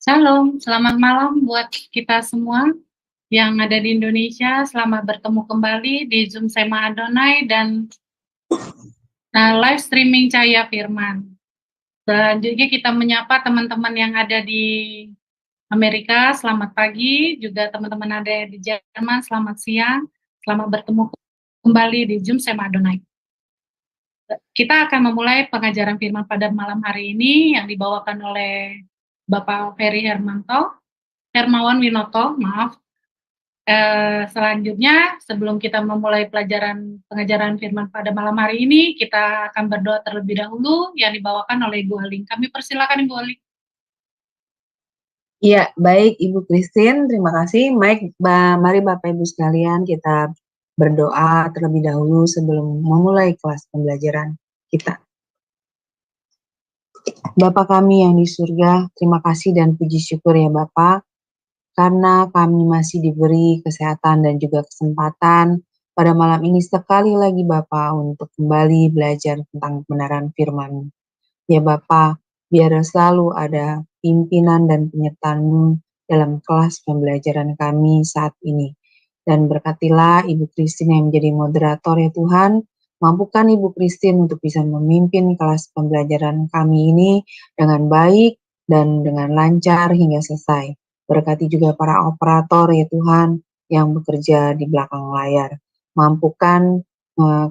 Shalom, selamat malam buat kita semua yang ada di Indonesia. Selamat bertemu kembali di Zoom Sema Adonai dan live streaming Cahaya Firman. Selanjutnya kita menyapa teman-teman yang ada di Amerika, selamat pagi. Juga teman-teman ada di Jerman, selamat siang. Selamat bertemu kembali di Zoom Sema Adonai. Kita akan memulai pengajaran firman pada malam hari ini yang dibawakan oleh Bapak Ferry Hermawan Winoto, maaf. Selanjutnya, sebelum kita memulai pengajaran firman pada malam hari ini, kita akan berdoa terlebih dahulu yang dibawakan oleh Ibu Aling. Kami persilakan Ibu Aling. Ya, baik Ibu Christine, terima kasih. Mari Bapak Ibu sekalian kita berdoa terlebih dahulu sebelum memulai kelas pembelajaran kita. Bapa kami yang di surga, terima kasih dan puji syukur ya Bapak, karena kami masih diberi kesehatan dan juga kesempatan pada malam ini sekali lagi Bapak untuk kembali belajar tentang kebenaran firman. Ya Bapak, biar selalu ada pimpinan dan penyertaan-Mu dalam kelas pembelajaran kami saat ini. Dan berkatilah Ibu Christine yang menjadi moderator ya Tuhan, mampukan Ibu Christine untuk bisa memimpin kelas pembelajaran kami ini dengan baik dan dengan lancar hingga selesai. Berkati juga para operator ya Tuhan yang bekerja di belakang layar. Mampukan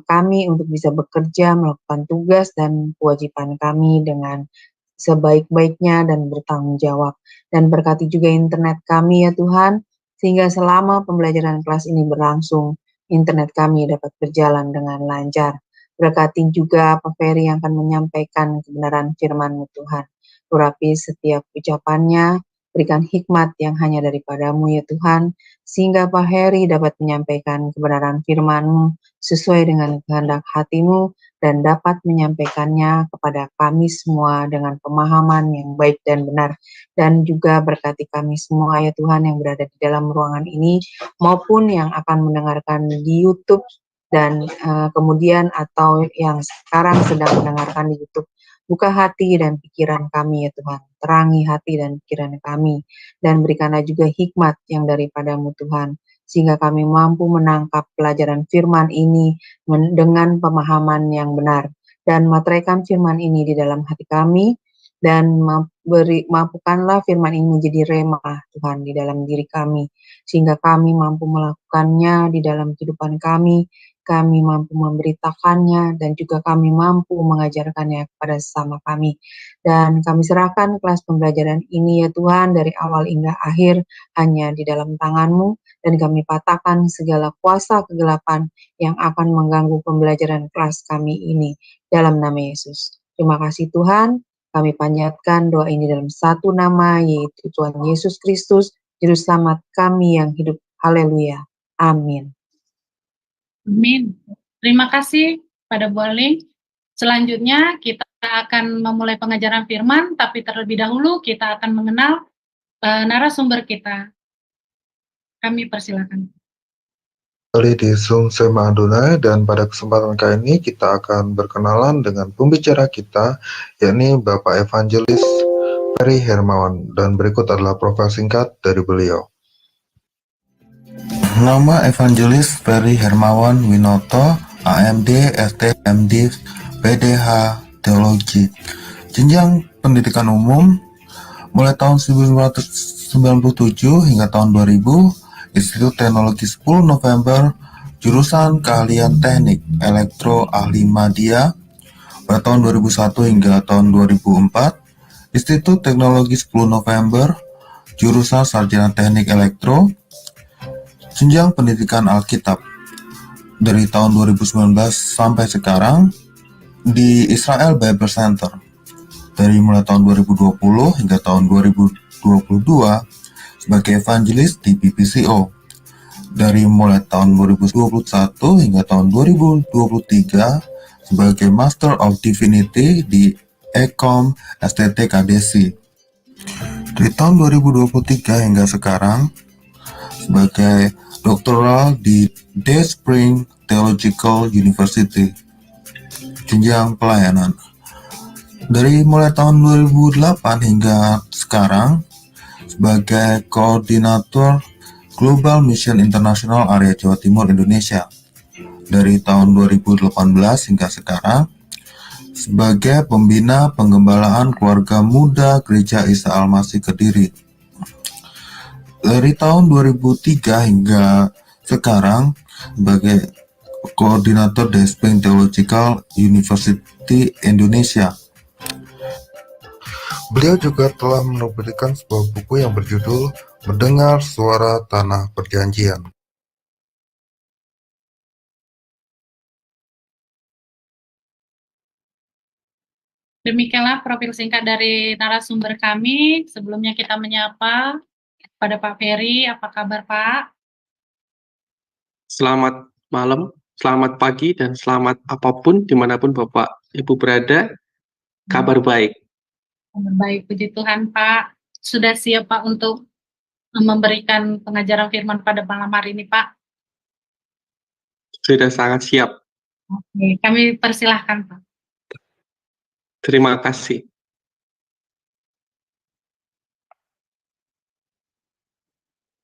kami untuk bisa bekerja, melakukan tugas dan kewajiban kami dengan sebaik-baiknya dan bertanggung jawab. Dan berkati juga internet kami ya Tuhan, sehingga selama pembelajaran kelas ini berlangsung, internet kami dapat berjalan dengan lancar. Berkati juga Pak Ferry yang akan menyampaikan kebenaran firman-Mu Tuhan. Urapi setiap ucapannya, berikan hikmat yang hanya daripada-Mu ya Tuhan, sehingga Pak Heri dapat menyampaikan kebenaran firman-Mu sesuai dengan kehendak hati-Mu dan dapat menyampaikannya kepada kami semua dengan pemahaman yang baik dan benar. Dan juga berkati kami semua ya Tuhan yang berada di dalam ruangan ini maupun yang akan mendengarkan di YouTube dan kemudian atau yang sekarang sedang mendengarkan di YouTube. Buka hati dan pikiran kami ya Tuhan, terangi hati dan pikiran kami, dan berikanlah juga hikmat yang daripada-Mu Tuhan, sehingga kami mampu menangkap pelajaran firman ini dengan pemahaman yang benar, dan materaikan firman ini di dalam hati kami, dan mampukanlah firman ini menjadi remah Tuhan di dalam diri kami, sehingga kami mampu melakukannya di dalam kehidupan kami mampu memberitakannya, dan juga kami mampu mengajarkannya kepada sesama kami. Dan kami serahkan kelas pembelajaran ini ya Tuhan dari awal hingga akhir hanya di dalam tangan-Mu, dan kami patahkan segala kuasa kegelapan yang akan mengganggu pembelajaran kelas kami ini dalam nama Yesus. Terima kasih Tuhan, kami panjatkan doa ini dalam satu nama, yaitu Tuhan Yesus Kristus, Juru Selamat kami yang hidup. Haleluya. Amin. Amin. Terima kasih pada Bu Aling. Selanjutnya kita akan memulai pengajaran firman, tapi terlebih dahulu kita akan mengenal narasumber kita. Kami persilakan. Kembali di Zoom Sema Adonai, dan pada kesempatan kali ini kita akan berkenalan dengan pembicara kita, yakni Bapak Evangelis Ferry Hermawan, dan berikut adalah profil singkat dari beliau. Nama Evangelis Ferry Hermawan Winoto, AMD, ST, MD, PDH, Teologi. Jenjang pendidikan umum mulai tahun 1997 hingga tahun 2000, Institut Teknologi 10 November, jurusan keahlian teknik elektro ahli media. Pada tahun 2001 hingga tahun 2004, Institut Teknologi 10 November, jurusan sarjana teknik elektro. Jenjang pendidikan Alkitab dari tahun 2019 sampai sekarang di Israel Bible Center, dari mulai tahun 2020 hingga tahun 2022 sebagai evangelis di BPCO, dari mulai tahun 2021 hingga tahun 2023 sebagai Master of Divinity di Ekom STT KDC, dari tahun 2023 hingga sekarang sebagai doktoral di Day Spring Theological University. Jenjang pelayanan dari mulai tahun 2008 hingga sekarang sebagai Koordinator Global Mission Internasional Area Jawa Timur Indonesia dari tahun 2018 hingga sekarang, sebagai Pembina Penggembalaan Keluarga Muda Gereja Isa Al-Masih Kediri. Dari tahun 2003 hingga sekarang sebagai Koordinator Desping Theological University Indonesia. Beliau juga telah menerbitkan sebuah buku yang berjudul Mendengar Suara Tanah Perjanjian. Demikianlah profil singkat dari narasumber kami. Sebelumnya kita menyapa pada Pak Ferry. Apa kabar, Pak? Selamat malam, selamat pagi, dan selamat apapun dimanapun Bapak Ibu berada. Kabar baik. Kabar baik, puji Tuhan, Pak. Sudah siap, Pak, untuk memberikan pengajaran firman pada malam hari ini, Pak? Sudah sangat siap. Oke, kami persilahkan, Pak. Terima kasih.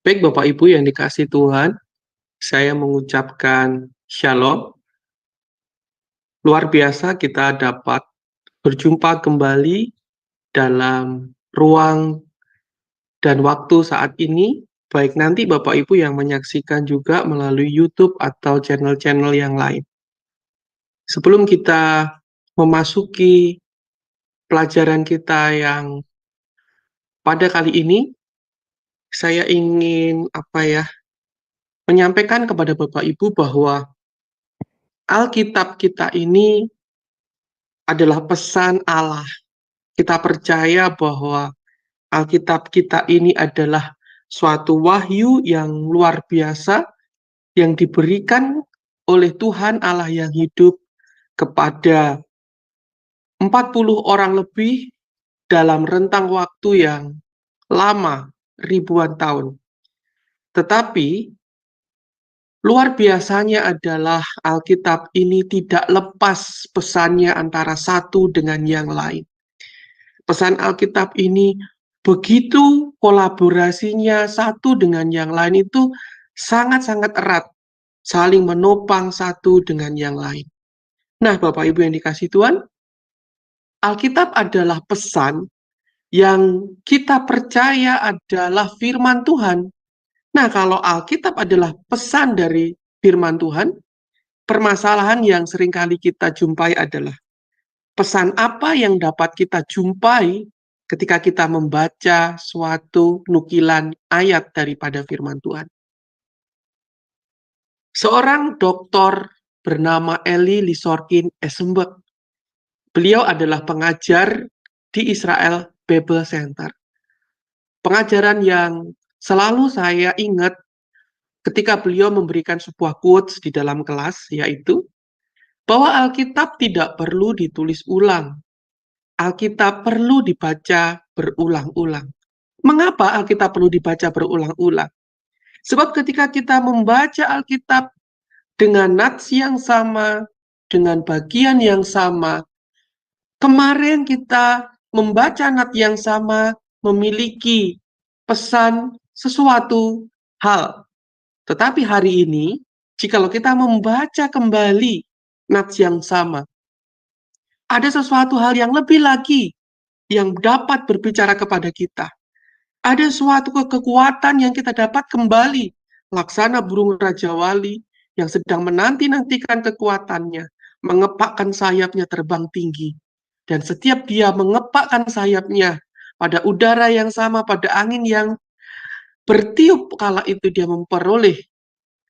Baik Bapak Ibu yang dikasihi Tuhan, saya mengucapkan Shalom. Luar biasa kita dapat berjumpa kembali dalam ruang dan waktu saat ini, baik nanti Bapak Ibu yang menyaksikan juga melalui YouTube atau channel-channel yang lain. Sebelum kita memasuki pelajaran kita yang pada kali ini, saya ingin menyampaikan kepada Bapak Ibu bahwa Alkitab kita ini adalah pesan Allah. Kita percaya bahwa Alkitab kita ini adalah suatu wahyu yang luar biasa yang diberikan oleh Tuhan Allah yang hidup kepada 40 orang lebih dalam rentang waktu yang lama, ribuan tahun. Tetapi luar biasanya adalah Alkitab ini tidak lepas pesannya antara satu dengan yang lain. Pesan Alkitab ini begitu kolaborasinya satu dengan yang lain itu sangat-sangat erat, saling menopang satu dengan yang lain. Nah, Bapak Ibu yang dikasihi Tuhan, Alkitab adalah pesan yang kita percaya adalah firman Tuhan. Nah, kalau Alkitab adalah pesan dari firman Tuhan, permasalahan yang seringkali kita jumpai adalah pesan apa yang dapat kita jumpai ketika kita membaca suatu nukilan ayat daripada firman Tuhan. Seorang doktor bernama Eli Lisorkin Esenberg, beliau adalah pengajar di Israel Bible Center. Pengajaran yang selalu saya ingat ketika beliau memberikan sebuah quotes di dalam kelas, yaitu bahwa Alkitab tidak perlu ditulis ulang. Alkitab perlu dibaca berulang-ulang. Mengapa Alkitab perlu dibaca berulang-ulang? Sebab ketika kita membaca Alkitab dengan nats yang sama, dengan bagian yang sama, kemarin kita membaca nats yang sama memiliki pesan sesuatu hal. Tetapi hari ini, jikalau kita membaca kembali nats yang sama, ada sesuatu hal yang lebih lagi yang dapat berbicara kepada kita. Ada suatu kekuatan yang kita dapat kembali, laksana burung Raja Wali yang sedang menanti-nantikan kekuatannya, mengepakkan sayapnya terbang tinggi. Dan setiap dia mengepakkan sayapnya pada udara yang sama, pada angin yang bertiup, kala itu dia memperoleh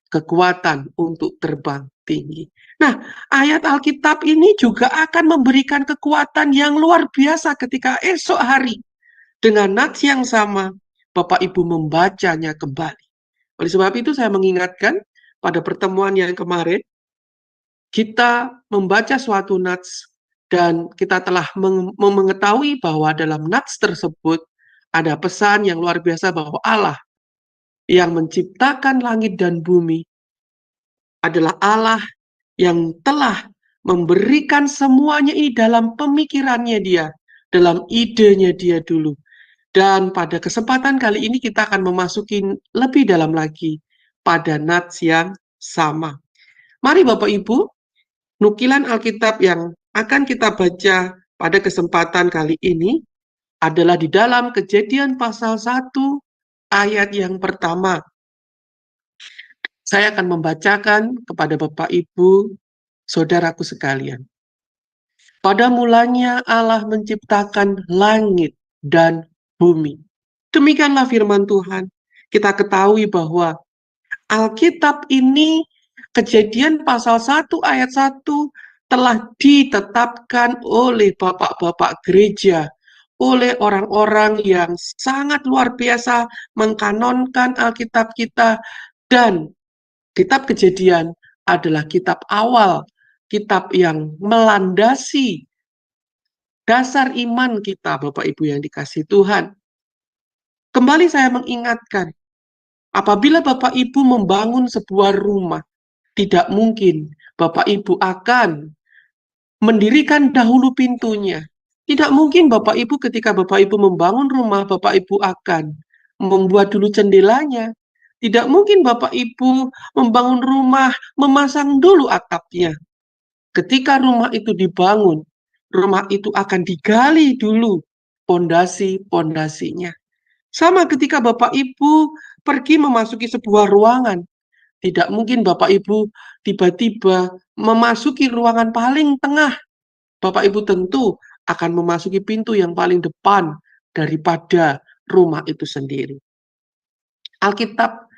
kekuatan untuk terbang tinggi. Nah, ayat Alkitab ini juga akan memberikan kekuatan yang luar biasa ketika esok hari dengan nats yang sama Bapak Ibu membacanya kembali. Oleh sebab itu saya mengingatkan pada pertemuan yang kemarin, kita membaca suatu nats dan kita telah mengetahui bahwa dalam nats tersebut ada pesan yang luar biasa bahwa Allah yang menciptakan langit dan bumi adalah Allah yang telah memberikan semuanya dalam pemikirannya dia, dalam idenya dia dulu. Dan pada kesempatan kali ini kita akan memasuki lebih dalam lagi pada nats yang sama. Mari Bapak Ibu, nukilan Alkitab yang akan kita baca pada kesempatan kali ini adalah di dalam Kejadian pasal 1 ayat yang pertama. Saya akan membacakan kepada Bapak Ibu, saudaraku sekalian. Pada mulanya Allah menciptakan langit dan bumi. Demikianlah firman Tuhan. Kita ketahui bahwa Alkitab ini, Kejadian pasal 1 ayat 1, telah ditetapkan oleh bapak-bapak gereja, oleh orang-orang yang sangat luar biasa mengkanonkan Alkitab kita, dan kitab Kejadian adalah kitab awal, kitab yang melandasi dasar iman kita, Bapak Ibu yang dikasihi Tuhan. Kembali saya mengingatkan, apabila Bapak Ibu membangun sebuah rumah, tidak mungkin Bapak Ibu akan mendirikan dahulu pintunya. Tidak mungkin Bapak Ibu ketika Bapak Ibu membangun rumah, Bapak Ibu akan membuat dulu jendelanya. Tidak mungkin Bapak Ibu membangun rumah, memasang dulu atapnya. Ketika rumah itu dibangun, rumah itu akan digali dulu pondasi-pondasinya. Sama ketika Bapak Ibu pergi memasuki sebuah ruangan, tidak mungkin Bapak Ibu tiba-tiba memasuki ruangan paling tengah. Bapak Ibu tentu akan memasuki pintu yang paling depan daripada rumah itu sendiri. Alkitab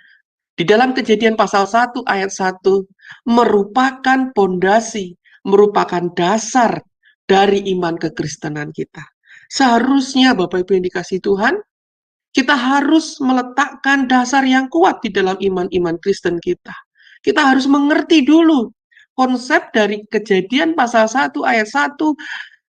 di dalam Kejadian pasal 1 ayat 1 merupakan pondasi, merupakan dasar dari iman kekristenan kita. Seharusnya Bapak Ibu yang dikasihi Tuhan, kita harus meletakkan dasar yang kuat di dalam iman-iman Kristen kita. Kita harus mengerti dulu konsep dari Kejadian pasal 1 ayat 1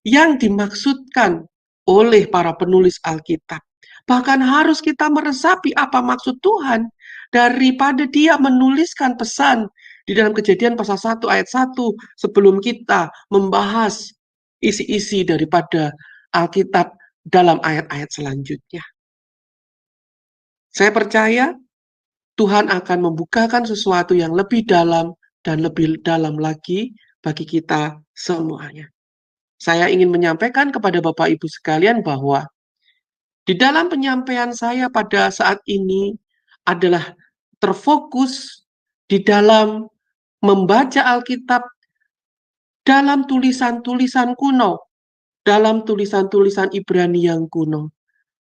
yang dimaksudkan oleh para penulis Alkitab. Bahkan harus kita meresapi apa maksud Tuhan daripada dia menuliskan pesan di dalam Kejadian pasal 1 ayat 1 sebelum kita membahas isi-isi daripada Alkitab dalam ayat-ayat selanjutnya. Saya percaya Tuhan akan membukakan sesuatu yang lebih dalam dan lebih dalam lagi bagi kita semuanya. Saya ingin menyampaikan kepada Bapak Ibu sekalian bahwa di dalam penyampaian saya pada saat ini adalah terfokus di dalam membaca Alkitab dalam tulisan-tulisan kuno, dalam tulisan-tulisan Ibrani yang kuno,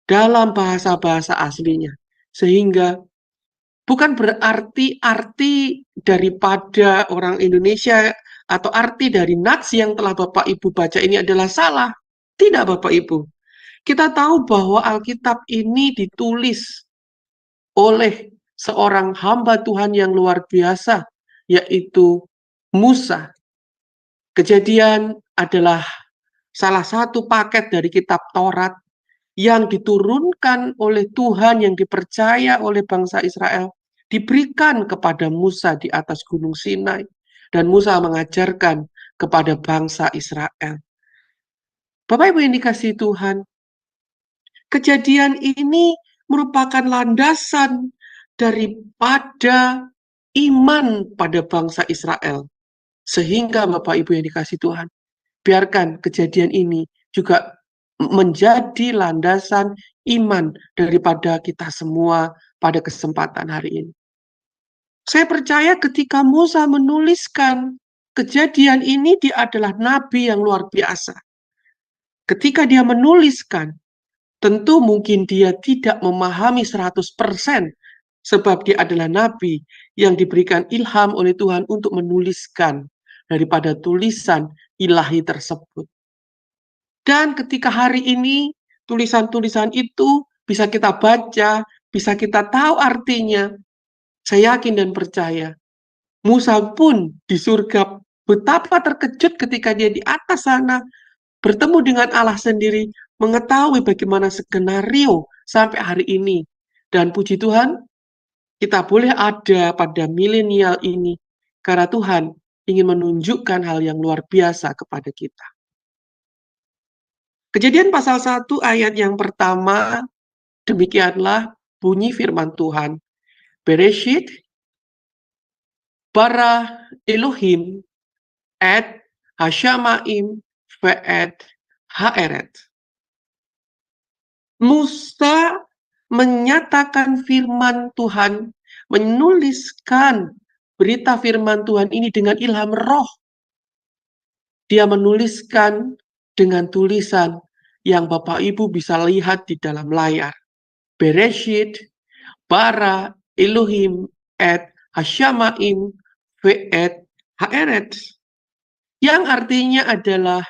dalam bahasa-bahasa aslinya. Sehingga bukan berarti arti daripada orang Indonesia atau arti dari nats yang telah Bapak Ibu baca ini adalah salah. Tidak Bapak Ibu. Kita tahu bahwa Alkitab ini ditulis oleh seorang hamba Tuhan yang luar biasa, yaitu Musa. Kejadian adalah salah satu paket dari kitab Taurat yang diturunkan oleh Tuhan, yang dipercaya oleh bangsa Israel, diberikan kepada Musa di atas Gunung Sinai. Dan Musa mengajarkan kepada bangsa Israel. Bapak Ibu yang dikasihi Tuhan, Kejadian ini merupakan landasan daripada iman pada bangsa Israel. Sehingga Bapak Ibu yang dikasihi Tuhan, biarkan kejadian ini juga menjadi landasan iman daripada kita semua pada kesempatan hari ini. Saya percaya ketika Musa menuliskan kejadian ini, dia adalah nabi yang luar biasa. Ketika dia menuliskan, tentu mungkin dia tidak memahami 100%, sebab dia adalah nabi yang diberikan ilham oleh Tuhan untuk menuliskan daripada tulisan ilahi tersebut. Dan ketika hari ini, tulisan-tulisan itu bisa kita baca, bisa kita tahu artinya. Saya yakin dan percaya, Musa pun di surga betapa terkejut ketika dia di atas sana, bertemu dengan Allah sendiri, mengetahui bagaimana skenario sampai hari ini. Dan puji Tuhan, kita boleh ada pada milenial ini, karena Tuhan ingin menunjukkan hal yang luar biasa kepada kita. Kejadian pasal 1 ayat yang pertama Demikianlah bunyi firman Tuhan. Bereshit bara Elohim et Hashamaim ve'et Ha'eret. Musa menyatakan firman Tuhan, menuliskan berita firman Tuhan ini dengan ilham roh. Dia menuliskan dengan tulisan yang Bapak Ibu bisa lihat di dalam layar. Bereshit bara Elohim et Hashamaim ve'et Ha'eret. Yang artinya adalah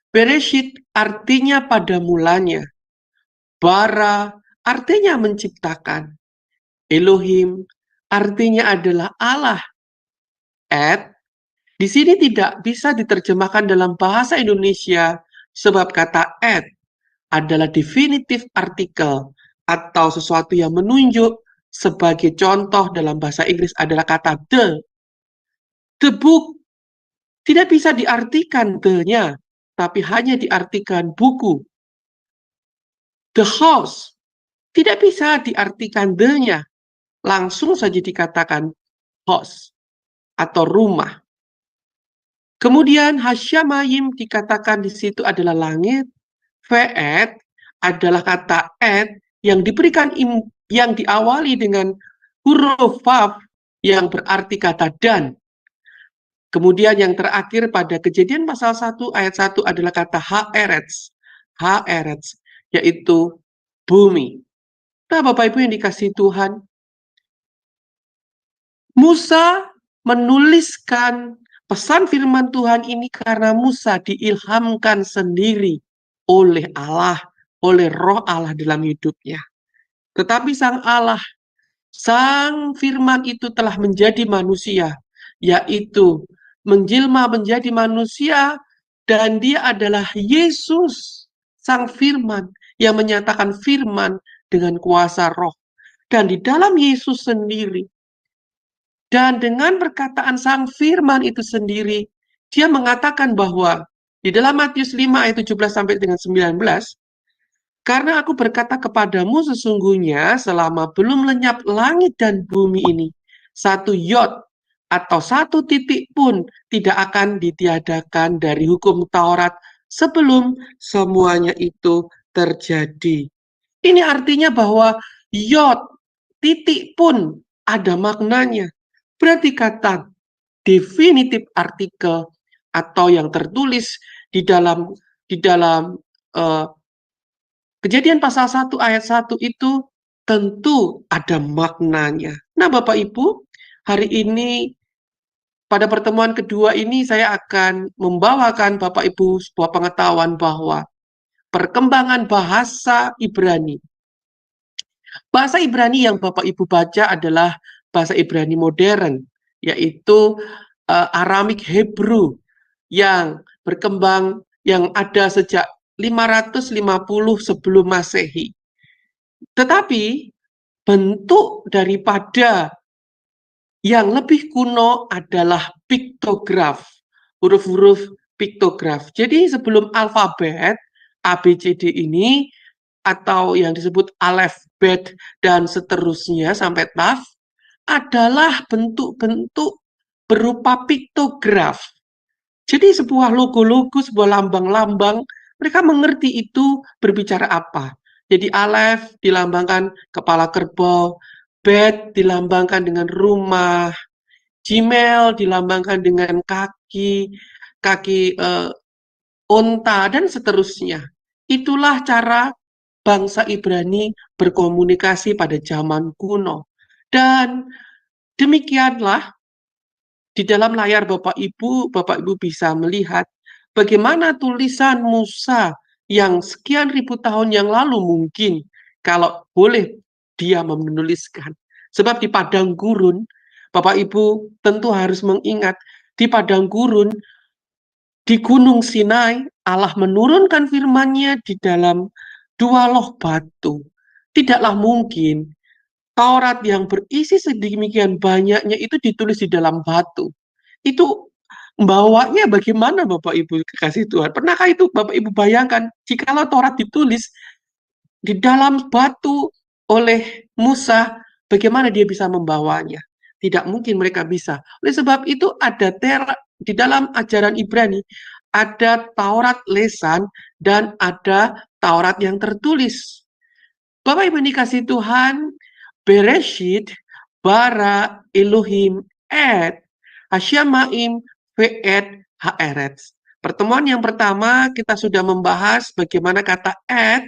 Bereshit artinya pada mulanya. Bara artinya menciptakan. Elohim artinya adalah Allah. Et di sini tidak bisa diterjemahkan dalam bahasa Indonesia sebab kata et adalah definitive article atau sesuatu yang menunjuk. Sebagai contoh dalam bahasa Inggris adalah kata the. The book tidak bisa diartikan the-nya, tapi hanya diartikan buku. The house tidak bisa diartikan the-nya, langsung saja dikatakan house atau rumah. Kemudian Hasyamayim dikatakan di situ adalah langit. Ve'et adalah kata et yang diberikan yang diawali dengan huruf vav yang berarti kata dan. Kemudian yang terakhir pada Kejadian pasal 1 ayat 1 adalah kata ha'eretz. Ha'eretz yaitu bumi. Nah, Bapak Ibu yang dikasihi Tuhan, Musa menuliskan pesan firman Tuhan ini karena Musa diilhamkan sendiri oleh Allah, oleh roh Allah dalam hidupnya. Tetapi sang Allah, sang firman itu telah menjadi manusia, yaitu menjelma menjadi manusia, dan dia adalah Yesus, sang firman, yang menyatakan firman dengan kuasa roh. Dan di dalam Yesus sendiri, dan dengan perkataan sang firman itu sendiri, dia mengatakan bahwa di dalam Matius 5 ayat 17 sampai dengan 19, karena aku berkata kepadamu sesungguhnya selama belum lenyap langit dan bumi ini, satu yod atau satu titik pun tidak akan ditiadakan dari hukum Taurat sebelum semuanya itu terjadi. Ini artinya bahwa yod, titik pun ada maknanya. Berarti kata definitive artikel atau yang tertulis di dalam Kejadian pasal 1 ayat 1 itu tentu ada maknanya. Nah, Bapak Ibu, hari ini pada pertemuan kedua ini saya akan membawakan Bapak Ibu sebuah pengetahuan bahwa perkembangan bahasa Ibrani. Bahasa Ibrani yang Bapak Ibu baca adalah bahasa Ibrani modern, yaitu Aramik Hebrew yang berkembang, yang ada sejak 550 sebelum Masehi. Tetapi bentuk daripada yang lebih kuno adalah piktograf, huruf-huruf piktograf. Jadi sebelum alfabet ABCD ini atau yang disebut alef, bet, dan seterusnya sampai taf adalah bentuk-bentuk berupa piktograf. Jadi sebuah logo-logo, sebuah lambang-lambang, mereka mengerti itu berbicara apa. Jadi alef dilambangkan kepala kerbau, bet dilambangkan dengan rumah, jimel dilambangkan dengan kaki unta, dan seterusnya. Itulah cara bangsa Ibrani berkomunikasi pada zaman kuno. Dan demikianlah di dalam layar Bapak Ibu bisa melihat bagaimana tulisan Musa yang sekian ribu tahun yang lalu mungkin kalau boleh dia menuliskan. Sebab di padang gurun, Bapak Ibu tentu harus mengingat, di padang gurun, di Gunung Sinai, Allah menurunkan firman-Nya di dalam 2 loh batu. Tidaklah mungkin Taurat yang berisi sedemikian banyaknya itu ditulis di dalam batu. Itu bawanya bagaimana Bapak Ibu kekasih Tuhan? Pernahkah itu Bapak Ibu bayangkan jikalau Taurat ditulis di dalam batu oleh Musa, bagaimana dia bisa membawanya? Tidak mungkin mereka bisa. Oleh sebab itu ada di dalam ajaran Ibrani, ada Taurat lesan dan ada Taurat yang tertulis. Bapak Ibu dikasih Tuhan, Bereshit, bara, Elohim, et, Hasyamaim, ve'et, ha'eretz. Pertemuan yang pertama kita sudah membahas bagaimana kata et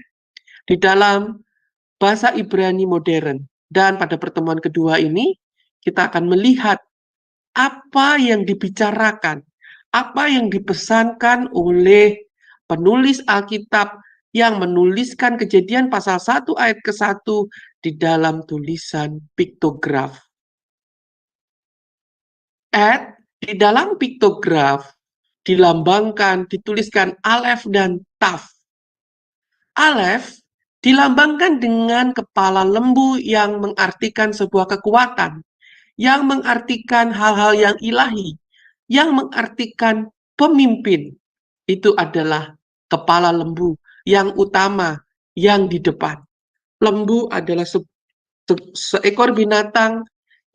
di dalam bahasa Ibrani modern. Dan pada pertemuan kedua ini, kita akan melihat apa yang dibicarakan, apa yang dipesankan oleh penulis Alkitab yang menuliskan Kejadian pasal 1 ayat ke-1 di dalam tulisan piktograf. Et di dalam piktograf dilambangkan, dituliskan alef dan taf. Alef dilambangkan dengan kepala lembu yang mengartikan sebuah kekuatan, yang mengartikan hal-hal yang ilahi, yang mengartikan pemimpin. Itu adalah kepala lembu yang utama, yang di depan. Lembu adalah seekor binatang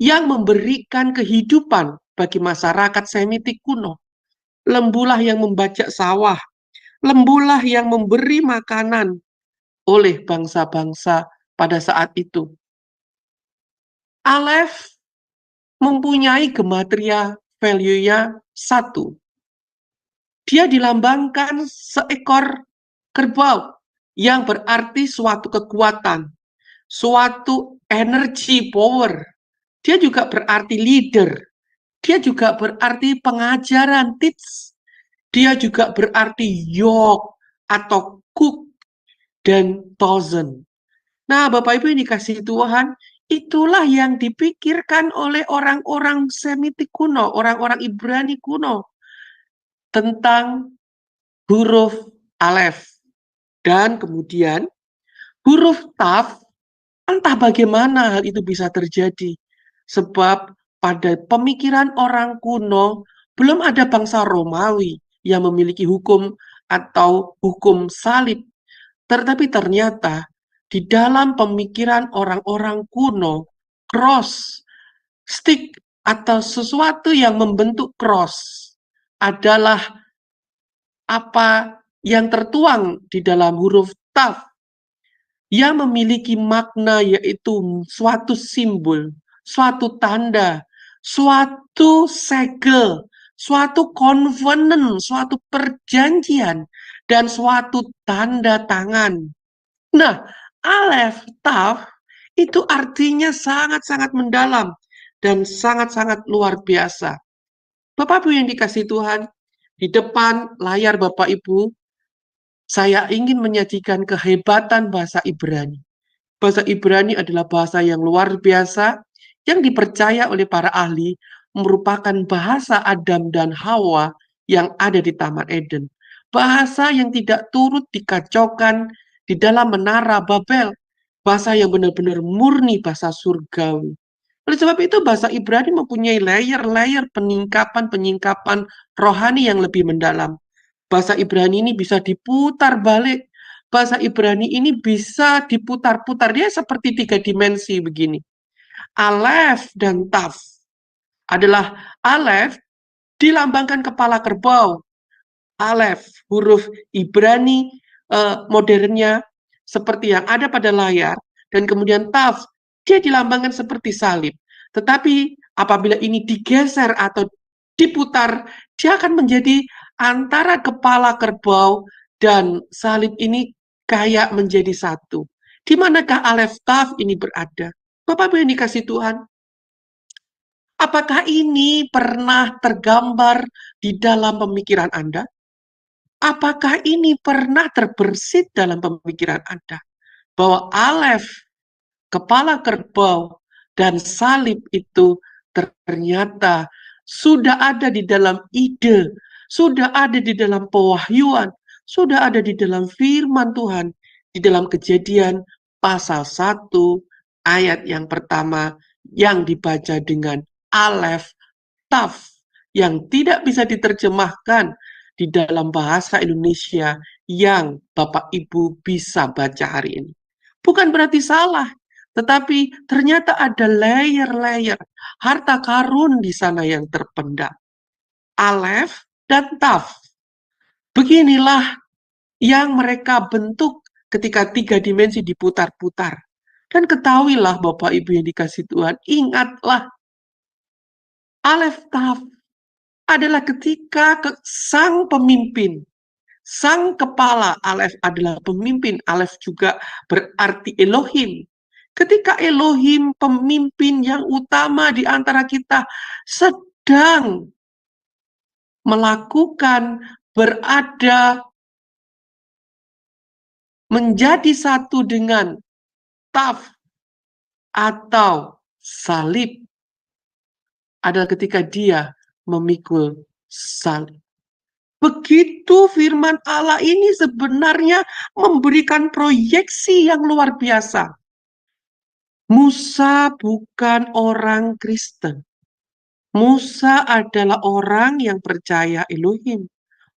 yang memberikan kehidupan bagi masyarakat Semitik kuno. Lembulah yang membajak sawah, lembulah yang memberi makanan oleh bangsa-bangsa pada saat itu. Alef mempunyai gematria value-nya 1. Dia dilambangkan seekor kerbau yang berarti suatu kekuatan, suatu energi power. Dia juga berarti leader. Dia juga berarti pengajaran, teach. Dia juga berarti yoke atau cook dan thousand. Nah, Bapak Ibu yang dikasihi Tuhan, itulah yang dipikirkan oleh orang-orang Semitik kuno, orang-orang Ibrani kuno tentang huruf alef. Dan kemudian huruf taf, entah bagaimana hal itu bisa terjadi. Sebab pada pemikiran orang kuno, belum ada bangsa Romawi yang memiliki hukum atau hukum salib. Tetapi ternyata di dalam pemikiran orang-orang kuno, cross, stick, atau sesuatu yang membentuk cross adalah apa yang tertuang di dalam huruf taf yang memiliki makna, yaitu suatu simbol, suatu tanda, suatu segel, suatu covenant, suatu perjanjian, dan suatu tanda tangan. Nah, alef, taf, itu artinya sangat-sangat mendalam dan sangat-sangat luar biasa. Bapak Ibu yang dikasihi Tuhan, di depan layar Bapak Ibu, saya ingin menyajikan kehebatan bahasa Ibrani. Bahasa Ibrani adalah bahasa yang luar biasa, yang dipercaya oleh para ahli, merupakan bahasa Adam dan Hawa yang ada di Taman Eden. Bahasa yang tidak turut dikacaukan di dalam menara Babel. Bahasa yang benar-benar murni bahasa surgawi. Oleh sebab itu bahasa Ibrani mempunyai layer-layer penyingkapan rohani yang lebih mendalam. Bahasa Ibrani ini bisa diputar balik. Bahasa Ibrani ini bisa diputar-putar. Dia seperti 3 dimensi begini. Alef dan taf adalah alef dilambangkan kepala kerbau. Alef, huruf Ibrani modernnya seperti yang ada pada layar. Dan kemudian taf, dia dilambangkan seperti salib. Tetapi apabila ini digeser atau diputar, dia akan menjadi antara kepala kerbau dan salib ini kayak menjadi satu. Di manakah alef taf ini berada? Bapak Ibu yang dikasih Tuhan, apakah ini pernah tergambar di dalam pemikiran Anda? Apakah ini pernah terbersit dalam pemikiran Anda? Bahwa alef, kepala kerbau, dan salib itu ternyata sudah ada di dalam ide, sudah ada di dalam pewahyuan, sudah ada di dalam firman Tuhan, di dalam Kejadian pasal 1 ayat yang pertama yang dibaca dengan alef taf yang tidak bisa diterjemahkan di dalam bahasa Indonesia yang Bapak Ibu bisa baca hari ini. Bukan berarti salah, Tetapi ternyata ada layer-layer harta karun di sana yang terpendam. Alef dan Taf. Beginilah yang mereka bentuk ketika 3 dimensi diputar-putar. Dan ketahuilah Bapak Ibu yang dikasih Tuhan, ingatlah Alef Taf adalah ketika sang pemimpin, sang kepala. Alef adalah pemimpin, Alef juga berarti Elohim. Ketika Elohim, pemimpin yang utama di antara kita, sedang melakukan, berada, menjadi satu dengan Taf atau salib, adalah ketika dia memikul salib. Begitu firman Allah ini sebenarnya memberikan proyeksi yang luar biasa. Musa bukan orang Kristen. Musa adalah orang yang percaya Elohim.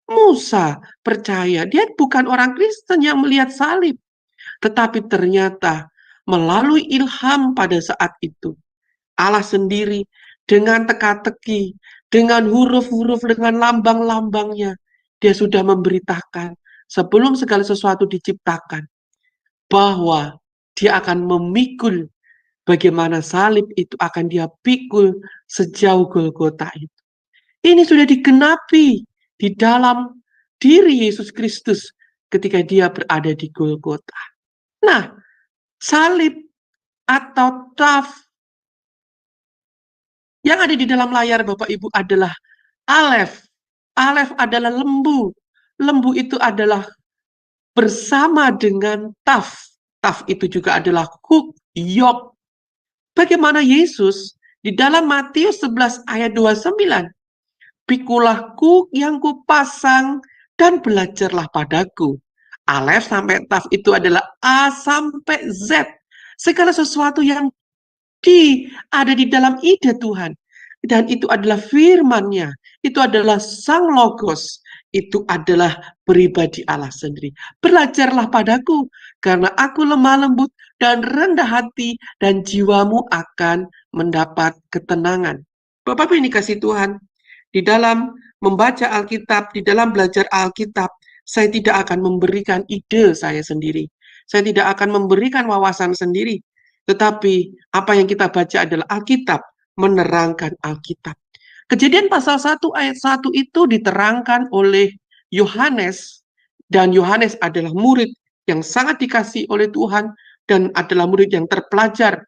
Musa percaya, dia bukan orang Kristen yang melihat salib. Tetapi ternyata melalui ilham pada saat itu, Allah sendiri dengan teka-teki, dengan huruf-huruf, dengan lambang-lambangnya, dia sudah memberitakan sebelum segala sesuatu diciptakan, bahwa dia akan memikul, bagaimana salib itu akan dia pikul sejauh Golgota itu. Ini sudah digenapi di dalam diri Yesus Kristus ketika dia berada di Golgota. Nah, salib atau Taf yang ada di dalam layar Bapak Ibu adalah Alef. Alef adalah lembu. Lembu itu adalah bersama dengan Taf. Taf itu juga adalah Huk, Yok. Bagaimana Yesus di dalam Matius 11 ayat 29, pikulah Kuk yang kupasang dan belajarlah padaku. Alef sampai Taf itu adalah A sampai Z. Segala sesuatu yang ada di dalam ide Tuhan. Dan itu adalah firman-Nya. Itu adalah Sang Logos. Itu adalah pribadi Allah sendiri. Belajarlah padaku, karena aku lemah lembut dan rendah hati, dan jiwamu akan mendapat ketenangan. Bapak ini kasih Tuhan, di dalam membaca Alkitab, di dalam belajar Alkitab, saya tidak akan memberikan ide saya sendiri. Saya tidak akan memberikan wawasan sendiri. Tetapi apa yang kita baca adalah Alkitab, menerangkan Alkitab. Kejadian pasal 1 ayat 1 itu diterangkan oleh Yohanes, dan Yohanes adalah murid yang sangat dikasihi oleh Tuhan, dan adalah murid yang terpelajar.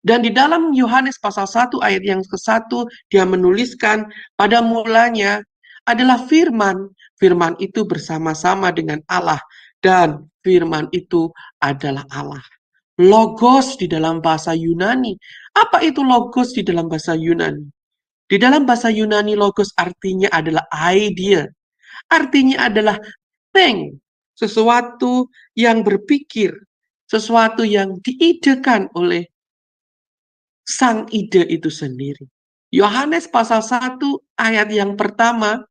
Dan di dalam Yohanes pasal 1 ayat yang ke-1, dia menuliskan pada mulanya adalah firman. Firman itu bersama-sama dengan Allah, dan firman itu adalah Allah. Logos di dalam bahasa Yunani. Apa itu logos di dalam bahasa Yunani? Di dalam bahasa Yunani, logos artinya adalah idea. Artinya adalah think, sesuatu yang berpikir, sesuatu yang diidekan oleh sang ide itu sendiri. Yohanes pasal 1 ayat yang pertama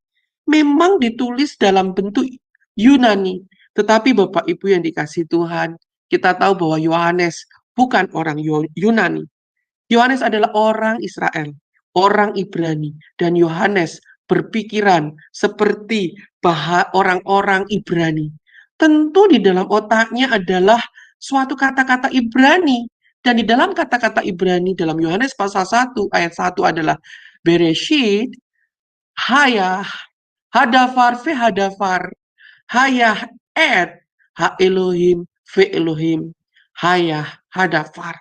memang ditulis dalam bentuk Yunani. Tetapi Bapak Ibu yang dikasihi Tuhan, kita tahu bahwa Yohanes bukan orang Yunani. Yohanes adalah orang Israel, orang Ibrani, dan Yohanes berpikiran seperti orang-orang Ibrani. Tentu di dalam otaknya adalah suatu kata-kata Ibrani, dan di dalam kata-kata Ibrani dalam Yohanes pasal 1 ayat 1 adalah Bereshit, Hayah, Hadafar, Vehadafar, Hayah, Et, Ha Elohim, Ve Elohim, Hayah, Hadafar.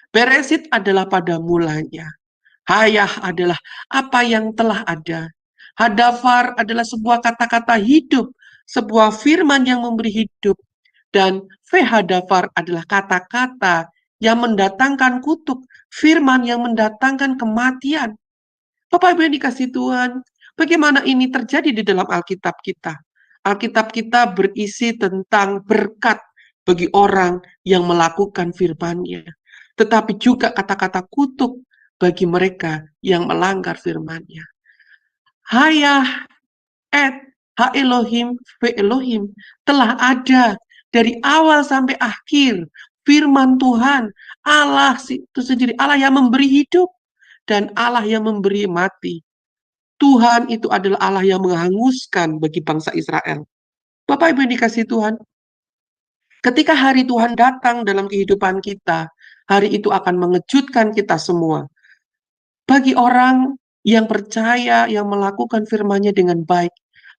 Bereshit adalah pada mulanya. Hayah adalah apa yang telah ada. Hadafar adalah sebuah kata-kata hidup, sebuah firman yang memberi hidup. Dan Vehadafar adalah kata-kata yang mendatangkan kutuk, firman yang mendatangkan kematian. Bapak Ibu yang dikasihi Tuhan, bagaimana ini terjadi di dalam Alkitab kita? Alkitab kita berisi tentang berkat bagi orang yang melakukan firman-Nya, tetapi juga kata-kata kutuk bagi mereka yang melanggar firman-Nya. Hayah, Et, Ha Elohim, Ve Elohim telah ada dari awal sampai akhir. firman Tuhan, Allah itu sendiri, Allah yang memberi hidup dan Allah yang memberi mati. Tuhan itu adalah Allah yang menghanguskan bagi bangsa Israel. Bapak Ibu yang dikasihi Tuhan, ketika hari Tuhan datang dalam kehidupan kita, hari itu akan mengejutkan kita semua. Bagi orang yang percaya, yang melakukan firman-Nya dengan baik,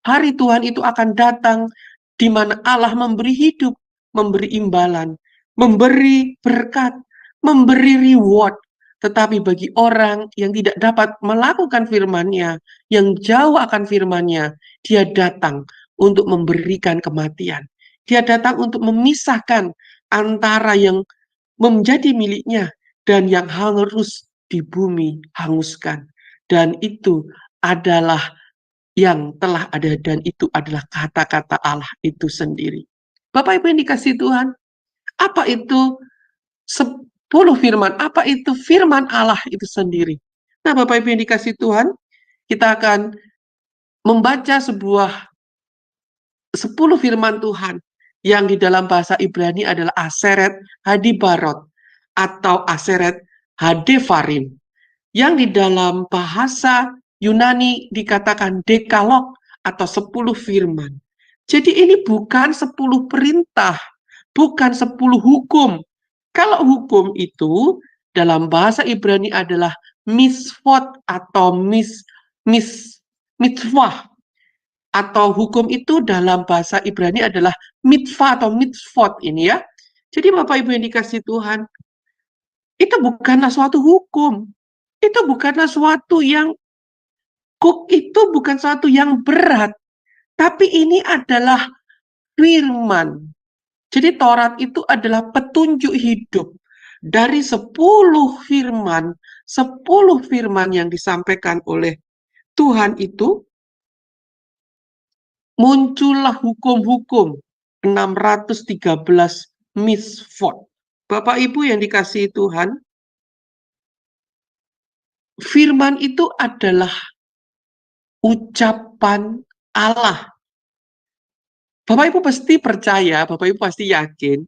hari Tuhan itu akan datang di mana Allah memberi hidup, memberi imbalan, memberi berkat, memberi reward. Tetapi bagi orang yang tidak dapat melakukan firman-Nya, yang jauh akan firman-Nya, dia datang untuk memberikan kematian. Dia datang untuk memisahkan antara yang menjadi miliknya dan yang harus di bumi hanguskan. Dan itu adalah yang telah ada, dan itu adalah kata-kata Allah itu sendiri. Bapak Ibu yang dikasihi Tuhan, apa itu 10 firman? Apa itu firman Allah itu sendiri? Nah, Bapak Ibu yang dikasihi Tuhan, kita akan membaca 10 firman Tuhan yang di dalam bahasa Ibrani adalah Aseret Hadibarot atau Aseret Hadevarim, yang di dalam bahasa Yunani dikatakan Dekalog atau 10 firman. Jadi ini bukan 10 perintah, bukan 10 hukum. Kalau hukum itu dalam bahasa Ibrani adalah misvot atau mitzvah. Atau hukum itu dalam bahasa Ibrani adalah mitzvah atau mitzvot ini ya. Jadi Bapak Ibu yang dikasihi Tuhan, itu bukanlah suatu hukum. Itu bukanlah suatu yang berat. Tapi ini adalah firman. Jadi Taurat itu adalah petunjuk hidup. Dari 10 firman yang disampaikan oleh Tuhan itu, muncullah hukum-hukum 613 misvot. Bapak Ibu yang dikasihi Tuhan, firman itu adalah ucapan Allah. Bapak Ibu pasti percaya, Bapak Ibu pasti yakin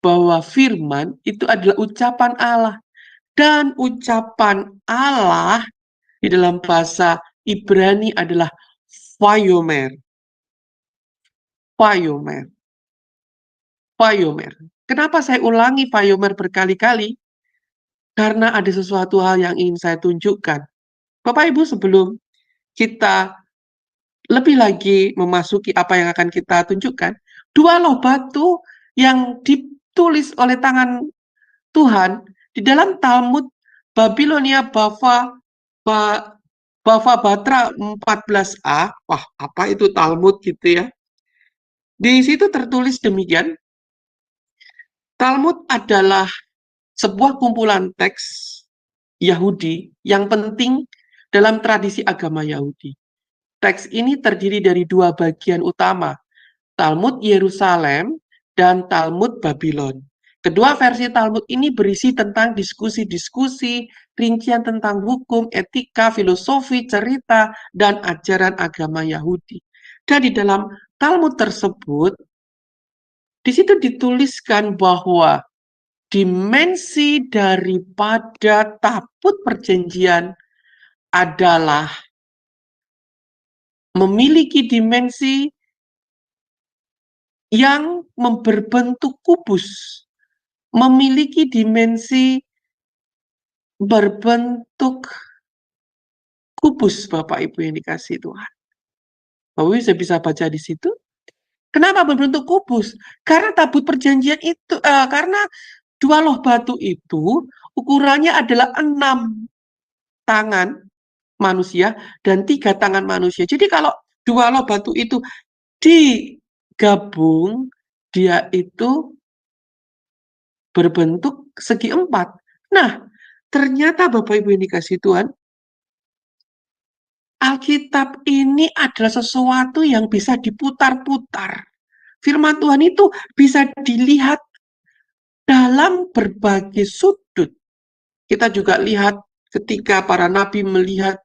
bahwa firman itu adalah ucapan Allah. Dan ucapan Allah di dalam bahasa Ibrani adalah vayomer. Vayomer. Vayomer. Kenapa saya ulangi vayomer berkali-kali? Karena ada sesuatu hal yang ingin saya tunjukkan. Bapak Ibu, sebelum kita lebih lagi memasuki apa yang akan kita tunjukkan, 2 loh batu yang ditulis oleh tangan Tuhan di dalam Talmud Babilonia Bava Batra 14a. Wah, apa itu Talmud gitu ya? Di situ tertulis demikian. Talmud adalah sebuah kumpulan teks Yahudi yang penting dalam tradisi agama Yahudi. Teks ini terdiri dari 2 bagian utama, Talmud Yerusalem dan Talmud Babylon. Kedua versi Talmud ini berisi tentang diskusi-diskusi, rincian tentang hukum, etika, filosofi, cerita, dan ajaran agama Yahudi. Dan di dalam Talmud tersebut, di situ dituliskan bahwa dimensi daripada tabut perjanjian adalah memiliki dimensi yang berbentuk kubus, memiliki dimensi berbentuk kubus, Bapak Ibu yang dikasihi Tuhan. Bapak Ibu bisa baca di situ. Kenapa berbentuk kubus? Karena tabut perjanjian itu, karena 2 loh batu itu ukurannya adalah 6 tangan manusia dan 3 tangan manusia. Jadi kalau 2 loh batu itu digabung, dia itu berbentuk segi 4. Nah, ternyata Bapak Ibu yang dikasihi Tuhan, Alkitab ini adalah sesuatu yang bisa diputar-putar. Firman Tuhan itu bisa dilihat dalam berbagai sudut. Kita juga lihat ketika para nabi melihat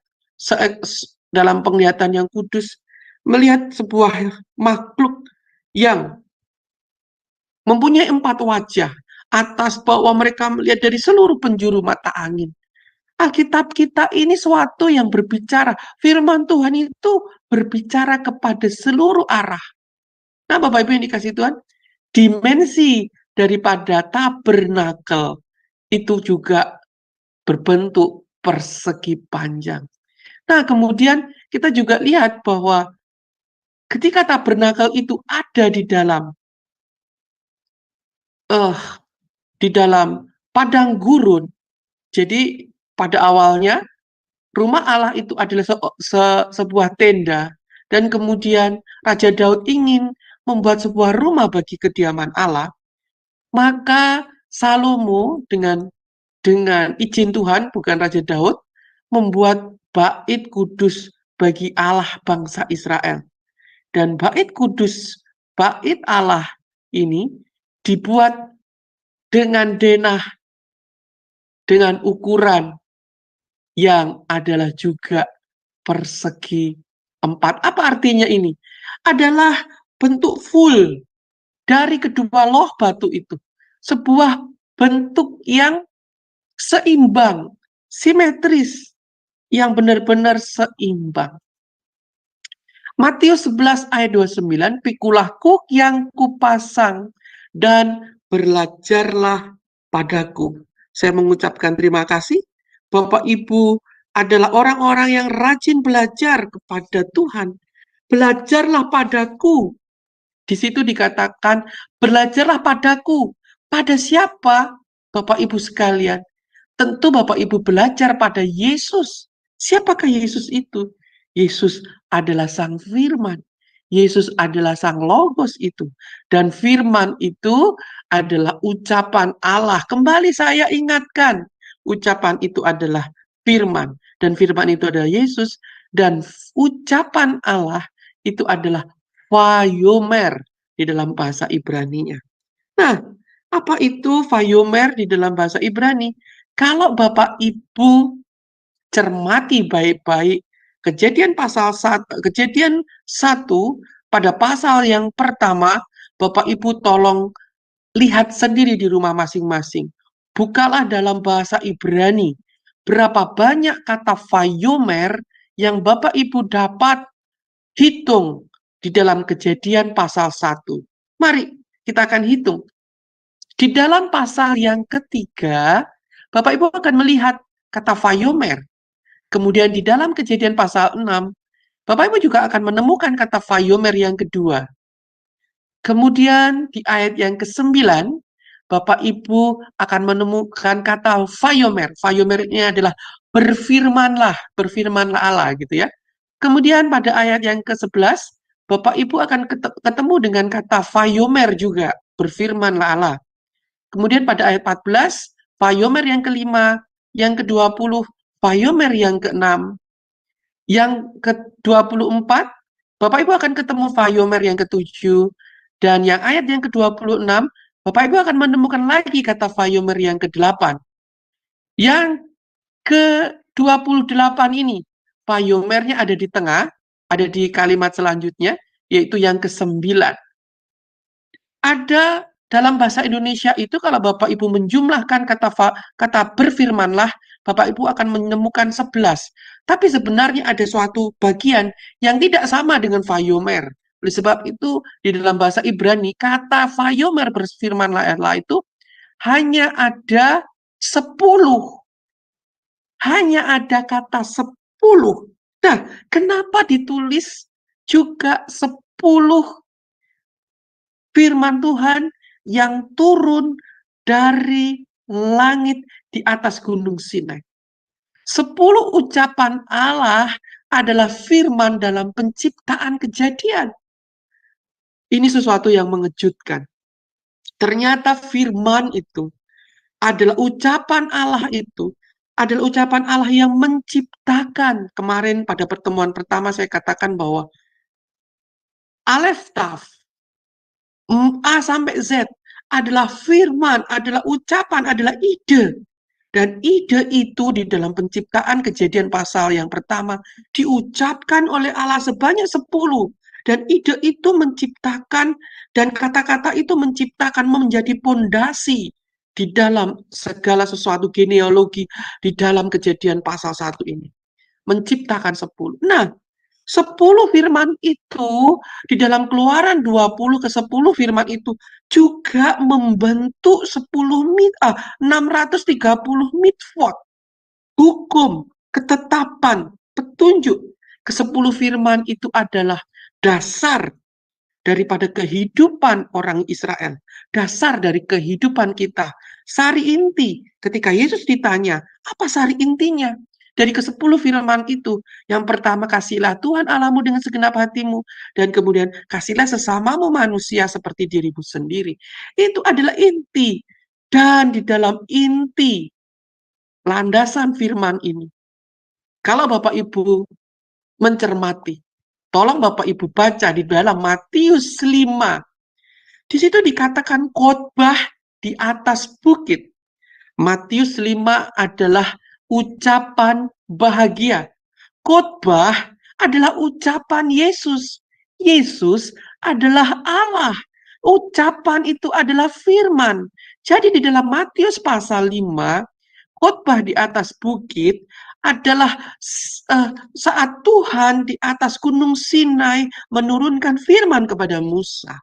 dalam penglihatan yang kudus, melihat sebuah makhluk yang mempunyai 4 wajah. atas, bawah, mereka melihat dari seluruh penjuru mata angin. Alkitab kita ini suatu yang berbicara, firman Tuhan itu berbicara kepada seluruh arah. Nah, Bapak Ibu yang dikasih Tuhan, dimensi daripada tabernakel itu juga berbentuk persegi panjang. Nah, kemudian kita juga lihat bahwa ketika tabernakel itu ada di dalam padang gurun. Jadi pada awalnya rumah Allah itu adalah sebuah tenda, dan kemudian Raja Daud ingin membuat sebuah rumah bagi kediaman Allah. Maka Salomo dengan izin Tuhan, bukan Raja Daud, membuat bait kudus bagi Allah bangsa Israel. Dan bait kudus, bait Allah ini dibuat dengan denah, dengan ukuran yang adalah juga persegi 4. Apa artinya ini? Adalah bentuk full dari kedua loh batu itu. Sebuah bentuk yang seimbang, simetris, yang benar-benar seimbang. Matius 11 ayat 29, pikulah kuk yang kupasang dan belajarlah padaku. Saya mengucapkan terima kasih. Bapak Ibu adalah orang-orang yang rajin belajar kepada Tuhan. Belajarlah padaku. Di situ dikatakan, belajarlah padaku. Pada siapa, Bapak Ibu sekalian? Tentu Bapak Ibu belajar pada Yesus. Siapakah Yesus itu? Yesus adalah Sang Firman. Yesus adalah Sang Logos itu. Dan firman itu adalah ucapan Allah. Kembali saya ingatkan, ucapan itu adalah firman. Dan firman itu adalah Yesus. Dan ucapan Allah itu adalah Vayomer di dalam bahasa Ibrani-nya. Nah, apa itu Vayomer di dalam bahasa Ibrani? Kalau Bapak Ibu cermati baik-baik Kejadian 1 pada pasal yang pertama, Bapak Ibu tolong lihat sendiri di rumah masing-masing. Bukalah dalam bahasa Ibrani berapa banyak kata Vayomer yang Bapak Ibu dapat hitung di dalam Kejadian pasal 1. Mari kita akan hitung. Di dalam pasal yang ketiga, Bapak Ibu akan melihat kata Vayomer. Kemudian di dalam Kejadian pasal 6, Bapak Ibu juga akan menemukan kata Vayomer yang kedua. Kemudian di ayat yang ke-9, Bapak Ibu akan menemukan kata Vayomer. Vayomer ini adalah berfirmanlah Allah gitu ya. Kemudian pada ayat yang ke-11, Bapak Ibu akan ketemu dengan kata Vayomer juga, berfirmanlah Allah. Kemudian pada ayat 14, Vayomer yang kelima, yang ke-20, Vayomer yang ke-6, yang ke-24, Bapak Ibu akan ketemu Vayomer yang ke-7, dan yang ayat yang ke-26, Bapak Ibu akan menemukan lagi kata Vayomer yang ke-8. Yang ke-28 ini, Vayomernya ada di tengah, ada di kalimat selanjutnya, yaitu yang ke-9. Ada dalam bahasa Indonesia itu kalau Bapak Ibu menjumlahkan kata berfirmanlah, Bapak Ibu akan menemukan 11. Tapi sebenarnya ada suatu bagian yang tidak sama dengan Vayomer. Oleh sebab itu di dalam bahasa Ibrani kata Vayomer berfirmanlah Allah itu hanya ada 10. Hanya ada kata 10. Nah, kenapa ditulis juga 10 firman Tuhan yang turun dari langit di atas gunung Sinai? 10 ucapan Allah adalah firman dalam penciptaan Kejadian. Ini sesuatu yang mengejutkan. Ternyata firman itu adalah ucapan Allah itu, adalah ucapan Allah yang menciptakan. Kemarin pada pertemuan pertama saya katakan bahwa Alef Taf, A sampai Z adalah firman, adalah ucapan, adalah ide. Dan ide itu di dalam penciptaan Kejadian pasal yang pertama diucapkan oleh Allah sebanyak 10. Dan ide itu menciptakan, dan kata-kata itu menciptakan menjadi pondasi di dalam segala sesuatu genealogi di dalam Kejadian pasal 1 ini. Menciptakan 10. Nah, 10 firman itu di dalam Keluaran 20 ke 10 firman itu juga membentuk 630 mitzvot, hukum, ketetapan, petunjuk. Ke-10 firman itu adalah dasar daripada kehidupan orang Israel, dasar dari kehidupan kita. Sari inti, ketika Yesus ditanya, apa sari intinya? Dari ke-10 firman itu, yang pertama, kasihlah Tuhan Allahmu dengan segenap hatimu, dan kemudian kasihlah sesamamu manusia seperti dirimu sendiri. Itu adalah inti. Dan di dalam inti, landasan firman ini, kalau Bapak Ibu mencermati, tolong Bapak Ibu baca di dalam Matius 5. Di situ dikatakan khotbah di atas bukit. Matius 5 adalah ucapan bahagia. Khotbah adalah ucapan Yesus. Yesus adalah Allah. Ucapan itu adalah firman. Jadi di dalam Matius pasal 5, khotbah di atas bukit adalah saat Tuhan di atas gunung Sinai menurunkan firman kepada Musa.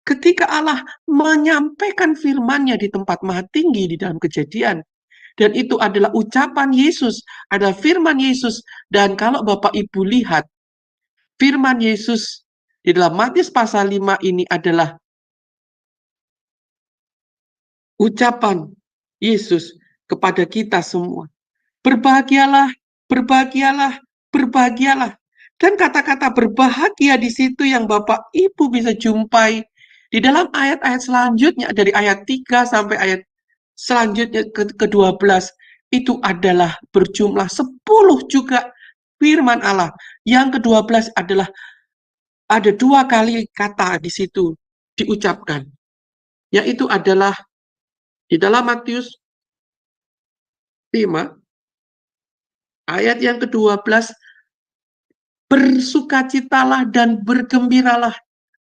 Ketika Allah menyampaikan firman-Nya di tempat maha tinggi di dalam Kejadian. Dan itu adalah ucapan Yesus, adalah firman Yesus. Dan kalau Bapak Ibu lihat, firman Yesus di dalam Matius pasal 5 ini adalah ucapan Yesus kepada kita semua. Berbahagialah, berbahagialah, berbahagialah. Dan kata-kata berbahagia di situ yang Bapak Ibu bisa jumpai di dalam ayat-ayat selanjutnya, dari ayat 3 sampai ayat selanjutnya ke-12, itu adalah berjumlah 10 juga firman Allah. Yang ke-12 adalah ada 2 kali kata di situ diucapkan, yaitu adalah di dalam Matius 5, ayat yang ke-12, bersukacitalah dan bergembiralah.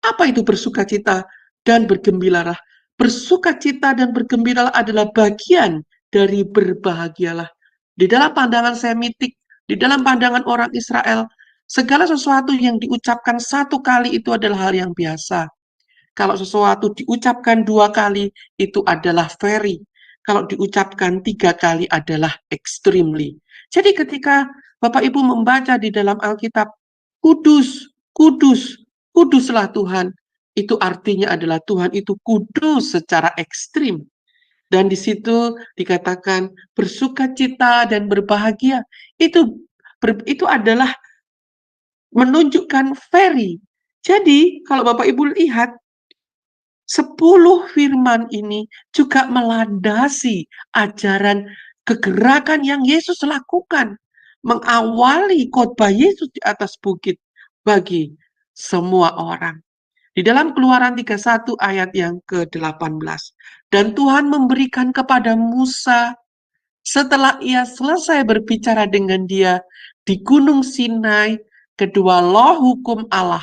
Apa itu bersukacita dan bergembiralah? Bersukacita dan bergembiralah adalah bagian dari berbahagialah. Di dalam pandangan Semitik, di dalam pandangan orang Israel, segala sesuatu yang diucapkan 1 kali itu adalah hal yang biasa. Kalau sesuatu diucapkan 2 kali, itu adalah very. Kalau diucapkan 3 kali adalah extremely. Jadi ketika Bapak Ibu membaca di dalam Alkitab, kudus, kudus, kuduslah Tuhan, itu artinya adalah Tuhan itu kudus secara ekstrim. Dan di situ dikatakan bersukacita dan berbahagia. Itu adalah menunjukkan very. Jadi kalau Bapak Ibu lihat, 10 firman ini juga melandasi ajaran kegerakan yang Yesus lakukan, mengawali khotbah Yesus di atas bukit bagi semua orang. Di dalam Keluaran 31 ayat yang ke-18, dan Tuhan memberikan kepada Musa setelah ia selesai berbicara dengan dia di Gunung Sinai, kedua loh hukum Allah,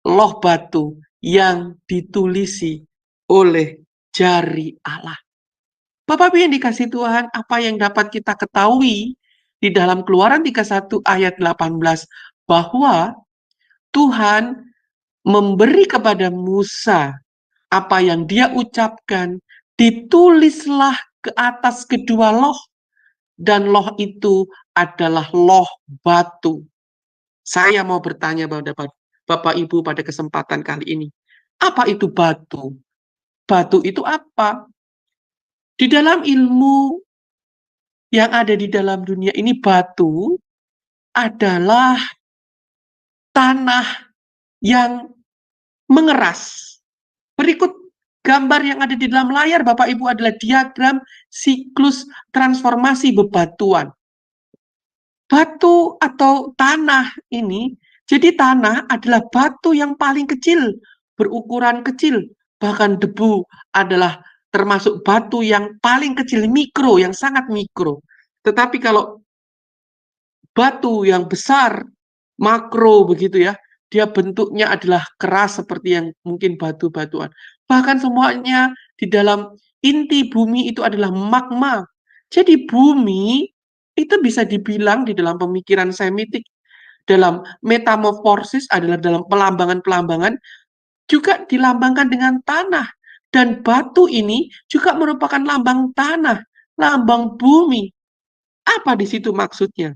loh batu yang ditulisi oleh jari Allah. Bapak Ibu yang dikasih Tuhan, apa yang dapat kita ketahui di dalam Keluaran 31 ayat 18, bahwa Tuhan memberi kepada Musa apa yang dia ucapkan, ditulislah ke atas kedua loh, dan loh itu adalah loh batu. Saya mau bertanya pada Bapak Ibu pada kesempatan kali ini, apa itu batu? Batu itu apa? Di dalam ilmu yang ada di dalam dunia ini, batu adalah tanah yang mengeras. Berikut gambar yang ada di dalam layar Bapak Ibu adalah diagram siklus transformasi bebatuan. Batu atau tanah ini, jadi tanah adalah batu yang paling kecil, berukuran kecil. Bahkan debu adalah termasuk batu yang paling kecil, mikro, yang sangat mikro. Tetapi kalau batu yang besar, makro begitu ya, dia bentuknya adalah keras seperti yang mungkin batu-batuan. Bahkan semuanya di dalam inti bumi itu adalah magma. Jadi bumi itu bisa dibilang di dalam pemikiran Semitik, dalam metamorfosis adalah dalam pelambangan-pelambangan, juga dilambangkan dengan tanah. Dan batu ini juga merupakan lambang tanah, lambang bumi. Apa di situ maksudnya?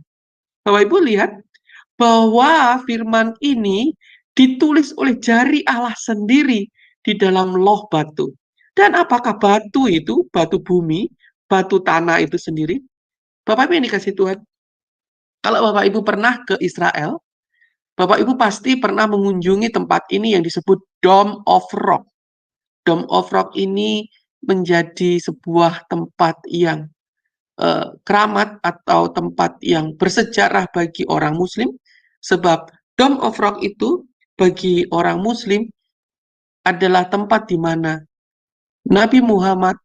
Bapak Ibu lihat bahwa firman ini ditulis oleh jari Allah sendiri di dalam loh batu. Dan apakah batu itu, batu bumi, batu tanah itu sendiri? Bapak Ibu yang dikasih Tuhan, kalau Bapak Ibu pernah ke Israel, Bapak Ibu pasti pernah mengunjungi tempat ini yang disebut Dome of Rock. Dome of Rock ini menjadi sebuah tempat yang keramat atau tempat yang bersejarah bagi orang Muslim, sebab Dome of Rock itu bagi orang Muslim adalah tempat di mana Nabi Muhammad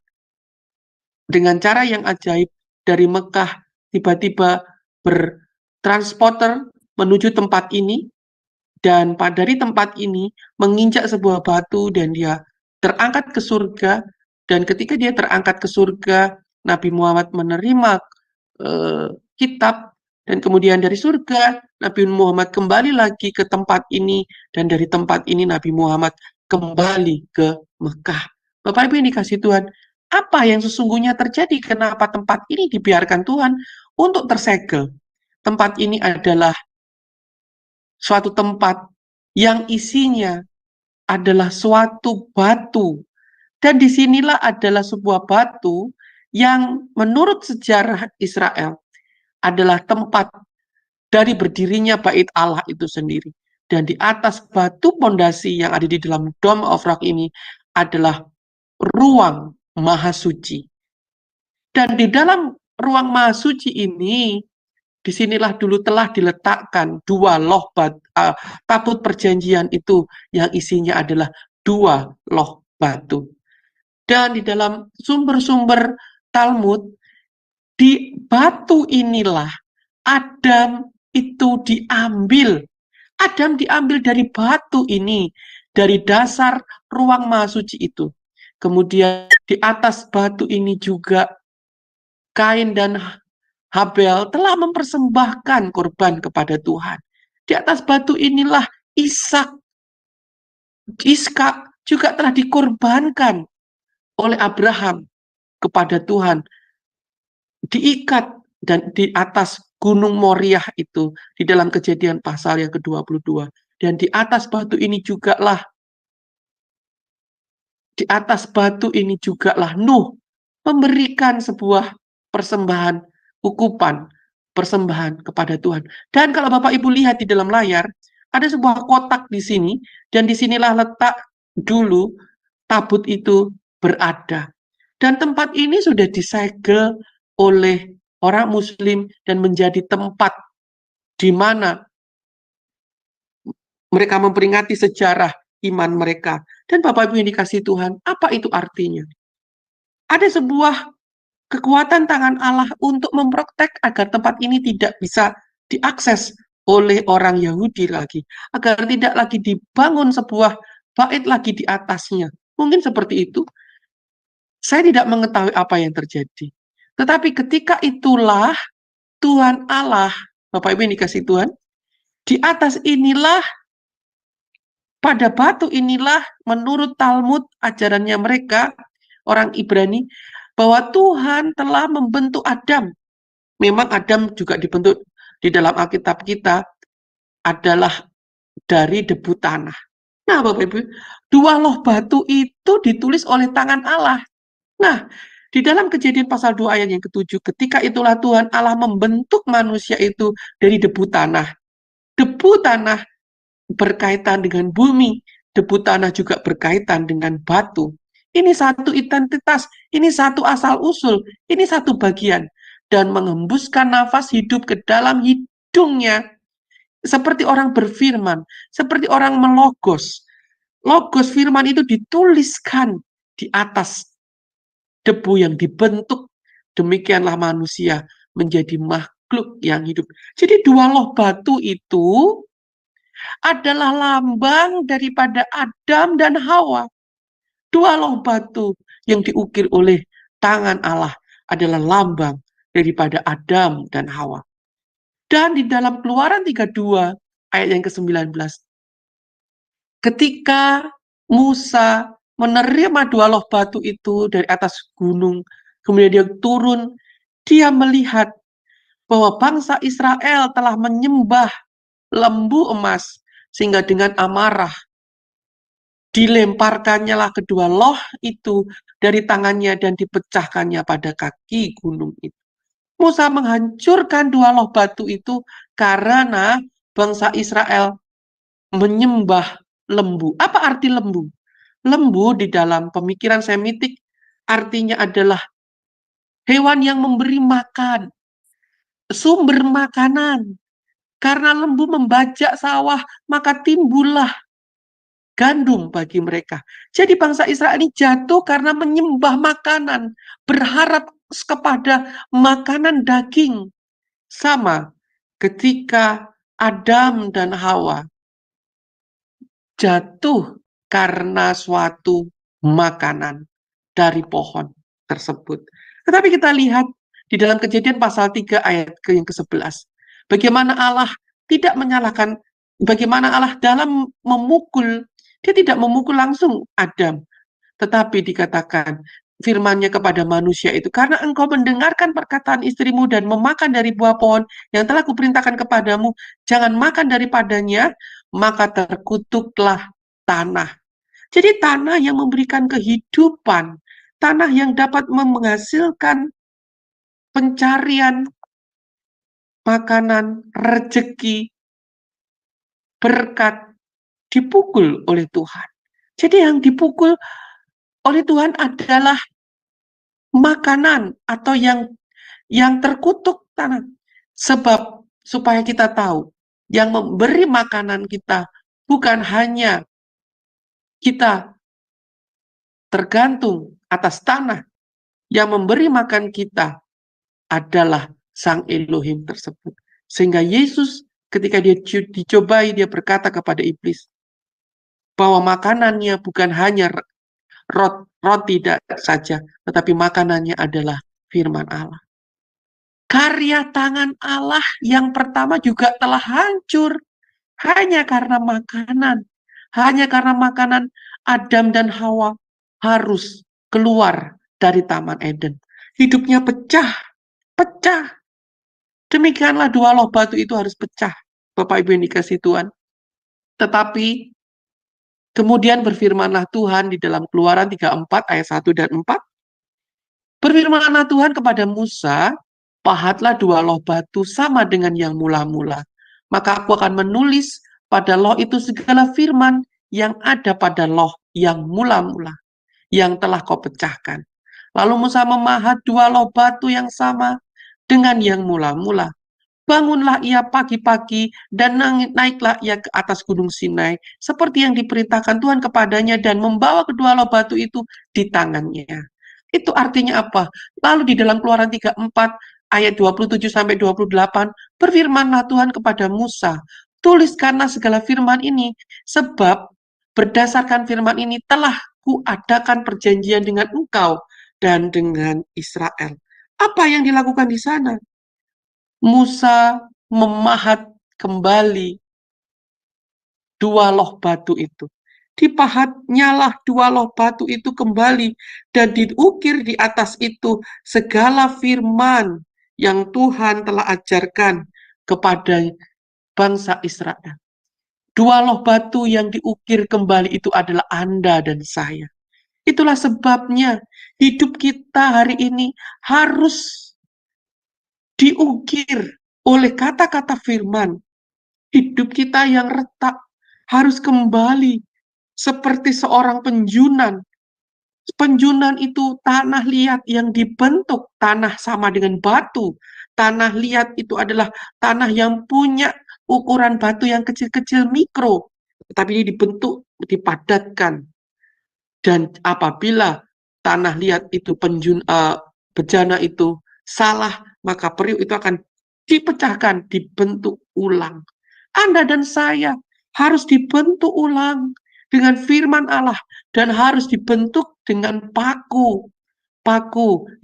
dengan cara yang ajaib dari Mekah tiba-tiba bertransporter menuju tempat ini, dan dari tempat ini menginjak sebuah batu dan dia terangkat ke surga. Dan ketika dia terangkat ke surga, Nabi Muhammad menerima kitab, dan kemudian dari surga Nabi Muhammad kembali lagi ke tempat ini, dan dari tempat ini Nabi Muhammad kembali ke Mekah. Bapak Ibu yang dikasih Tuhan, apa yang sesungguhnya terjadi? Kenapa tempat ini dibiarkan Tuhan untuk tersegel? Tempat ini adalah suatu tempat yang isinya adalah suatu batu. Dan disinilah adalah sebuah batu yang menurut sejarah Israel adalah tempat dari berdirinya bait Allah itu sendiri. Dan di atas batu pondasi yang ada di dalam Dome of Rock ini adalah ruang Maha Suci. Dan di dalam ruang Maha Suci ini, disinilah dulu telah diletakkan dua loh tabut perjanjian itu yang isinya adalah dua loh batu. Dan di dalam sumber-sumber Talmud, di batu inilah Adam itu diambil. Adam diambil dari batu ini, dari dasar ruang Maha Suci itu. Kemudian di atas batu ini juga Kain dan Habel telah mempersembahkan korban kepada Tuhan. Di atas batu inilah Ishak juga telah dikorbankan oleh Abraham kepada Tuhan, diikat dan di atas Gunung Moriah itu di dalam Kejadian pasal yang ke-22. Dan di atas batu ini jugalah Nuh memberikan sebuah persembahan persembahan kepada Tuhan. Dan kalau Bapak Ibu lihat di dalam layar, ada sebuah kotak di sini, dan disinilah letak dulu tabut itu berada. Dan tempat ini sudah disegel oleh orang Muslim dan menjadi tempat di mana mereka memperingati sejarah iman mereka. Dan Bapak Ibu yang dikasihi Tuhan, apa itu artinya? Ada sebuah kekuatan tangan Allah untuk memprotek agar tempat ini tidak bisa diakses oleh orang Yahudi lagi, agar tidak lagi dibangun sebuah bait lagi di atasnya. Mungkin seperti itu. Saya tidak mengetahui apa yang terjadi. Tetapi ketika itulah Tuhan Allah, Bapak Ibu yang dikasih Tuhan, di atas inilah, pada batu inilah, menurut Talmud ajarannya mereka, orang Ibrani, bahwa Tuhan telah membentuk Adam. Memang Adam juga dibentuk di dalam Alkitab kita adalah dari debu tanah. Nah, Bapak Ibu, dua loh batu itu ditulis oleh tangan Allah. Nah, di dalam Kejadian pasal 2 ayat yang ke-7, ketika itulah Tuhan Allah membentuk manusia itu dari debu tanah. Debu tanah berkaitan dengan bumi, debu tanah juga berkaitan dengan batu. Ini satu identitas, ini satu asal-usul, ini satu bagian. Dan mengembuskan nafas hidup ke dalam hidungnya, seperti orang berfirman, seperti orang melogos. Logos firman itu dituliskan di atas debu yang dibentuk. Demikianlah manusia menjadi makhluk yang hidup. Jadi dua loh batu itu adalah lambang daripada Adam dan Hawa. Dua loh batu yang diukir oleh tangan Allah adalah lambang daripada Adam dan Hawa. Dan di dalam Keluaran 32 ayat yang ke-19, ketika Musa menerima 2 loh batu itu dari atas gunung, kemudian dia turun, dia melihat bahwa bangsa Israel telah menyembah lembu emas, sehingga dengan amarah dilemparkannya lah kedua loh itu dari tangannya dan dipecahkannya pada kaki gunung itu. Musa menghancurkan 2 loh batu itu karena bangsa Israel menyembah lembu. Apa arti lembu? Lembu di dalam pemikiran Semitik artinya adalah hewan yang memberi makan, sumber makanan. Karena lembu membajak sawah, maka timbullah gandum bagi mereka. Jadi bangsa Israel ini jatuh karena menyembah makanan, berharap kepada makanan daging. Sama ketika Adam dan Hawa jatuh karena suatu makanan dari pohon tersebut. Tetapi kita lihat di dalam Kejadian pasal 3 ayat yang ke-11. Bagaimana Allah tidak menyalahkan, bagaimana Allah dalam memukul, dia tidak memukul langsung Adam. Tetapi dikatakan firman-Nya kepada manusia itu, karena engkau mendengarkan perkataan istrimu dan memakan dari buah pohon yang telah kuperintahkan kepadamu, jangan makan daripadanya, maka terkutuklah tanah. Jadi tanah yang memberikan kehidupan, tanah yang dapat menghasilkan pencarian makanan, rezeki, berkat, dipukul oleh Tuhan. Jadi yang dipukul oleh Tuhan adalah makanan atau yang terkutuk tanah. Sebab supaya kita tahu, yang memberi makanan kita bukan hanya kita tergantung atas tanah, yang memberi makan kita adalah Sang Elohim tersebut. Sehingga Yesus ketika dia dicobai, dia berkata kepada iblis bahwa makanannya bukan hanya roti saja, tetapi makanannya adalah firman Allah. Karya tangan Allah yang pertama juga telah hancur hanya karena makanan. Hanya karena makanan Adam dan Hawa harus keluar dari Taman Eden. Hidupnya pecah. Demikianlah 2 loh batu itu harus pecah, Bapak Ibu yang dikasihi Tuhan. Tetapi kemudian berfirmanlah Tuhan di dalam Keluaran 34 ayat 1 dan 4. Berfirmanlah Tuhan kepada Musa, pahatlah 2 loh batu sama dengan yang mula-mula. Maka aku akan menulis pada loh itu segala firman yang ada pada loh yang mula-mula, yang telah kau pecahkan. Lalu Musa memahat 2 loh batu yang sama dengan yang mula-mula. Bangunlah ia pagi-pagi dan naiklah ia ke atas gunung Sinai seperti yang diperintahkan Tuhan kepadanya dan membawa kedua loh batu itu di tangannya. Itu artinya apa? Lalu di dalam Keluaran 34 ayat 27 sampai 28 berfirmanlah Tuhan kepada Musa, tuliskanlah segala firman ini sebab berdasarkan firman ini telah kuadakan perjanjian dengan engkau dan dengan Israel. Apa yang dilakukan di sana? Musa memahat kembali 2 loh batu itu. Dipahatnyalah 2 loh batu itu kembali dan diukir di atas itu segala firman yang Tuhan telah ajarkan kepada bangsa Israel. 2 loh batu yang diukir kembali itu adalah Anda dan saya. Itulah sebabnya hidup kita hari ini harus diukir oleh kata-kata firman. Hidup kita yang retak harus kembali seperti seorang penjunan. Penjunan itu tanah liat yang dibentuk, tanah sama dengan batu. Tanah liat itu adalah tanah yang punya ukuran batu yang kecil-kecil mikro, tetapi ini dibentuk, dipadatkan. Dan apabila tanah liat itu bejana itu salah, maka periuk itu akan dipecahkan, dibentuk ulang. Anda dan saya harus dibentuk ulang, dengan firman Allah dan harus dibentuk dengan paku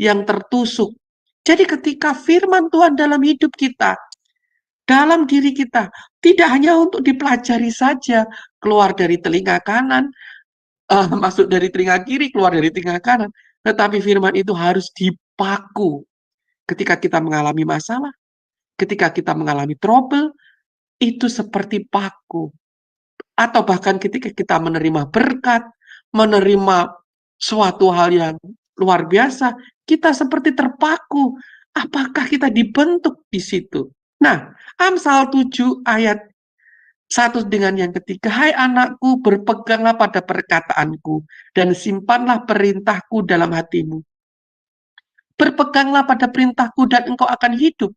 yang tertusuk. Jadi ketika firman Tuhan dalam hidup kita, dalam diri kita, tidak hanya untuk dipelajari saja, keluar dari telinga kanan, masuk dari telinga kiri, keluar dari telinga kanan, tetapi firman itu harus dipaku. Ketika kita mengalami masalah, ketika kita mengalami trouble, itu seperti paku. Atau bahkan ketika kita menerima berkat, menerima suatu hal yang luar biasa, kita seperti terpaku. Apakah kita dibentuk di situ? Nah, Amsal 7 ayat 1 dengan yang ketiga, hai anakku, berpeganglah pada perkataanku, dan simpanlah perintahku dalam hatimu. Berpeganglah pada perintahku dan engkau akan hidup.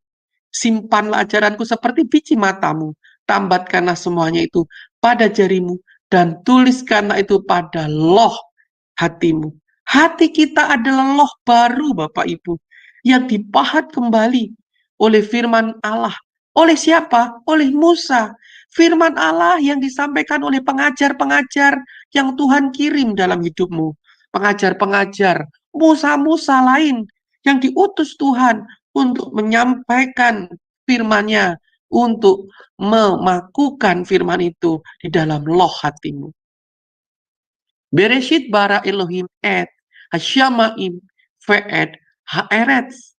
Simpanlah ajaranku seperti biji matamu. Tambatkanlah semuanya itu pada jarimu dan tuliskanlah itu pada loh hatimu. Hati kita adalah loh baru, Bapak Ibu, yang dipahat kembali oleh firman Allah. Oleh siapa? Oleh Musa. Firman Allah yang disampaikan oleh pengajar-pengajar yang Tuhan kirim dalam hidupmu. Pengajar-pengajar, Musa-Musa lain yang diutus Tuhan untuk menyampaikan firman-Nya, untuk memakukan firman itu di dalam loh hatimu. Bereshit bara Elohim et hasyamaim ve'ed ha'eretz.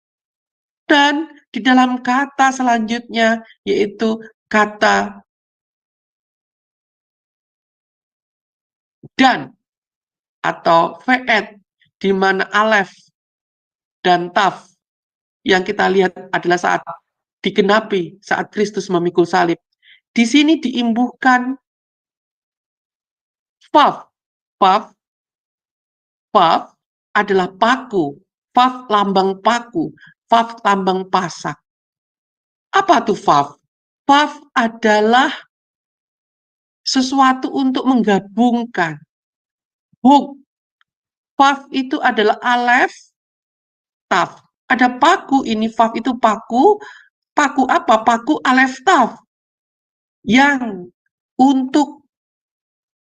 Dan di dalam kata selanjutnya, yaitu kata dan atau ve'ed, di mana alef dan taf yang kita lihat adalah saat digenapi, saat Kristus memikul salib. Di sini diimbuhkan Vav. Vav adalah paku. Vav lambang paku. Vav lambang pasak. Apa tuh Vav? Vav adalah sesuatu untuk menggabungkan. Huk. Vav itu adalah alef, taf. Ada paku ini, Vav itu paku. Paku apa? Paku alef taf. Yang untuk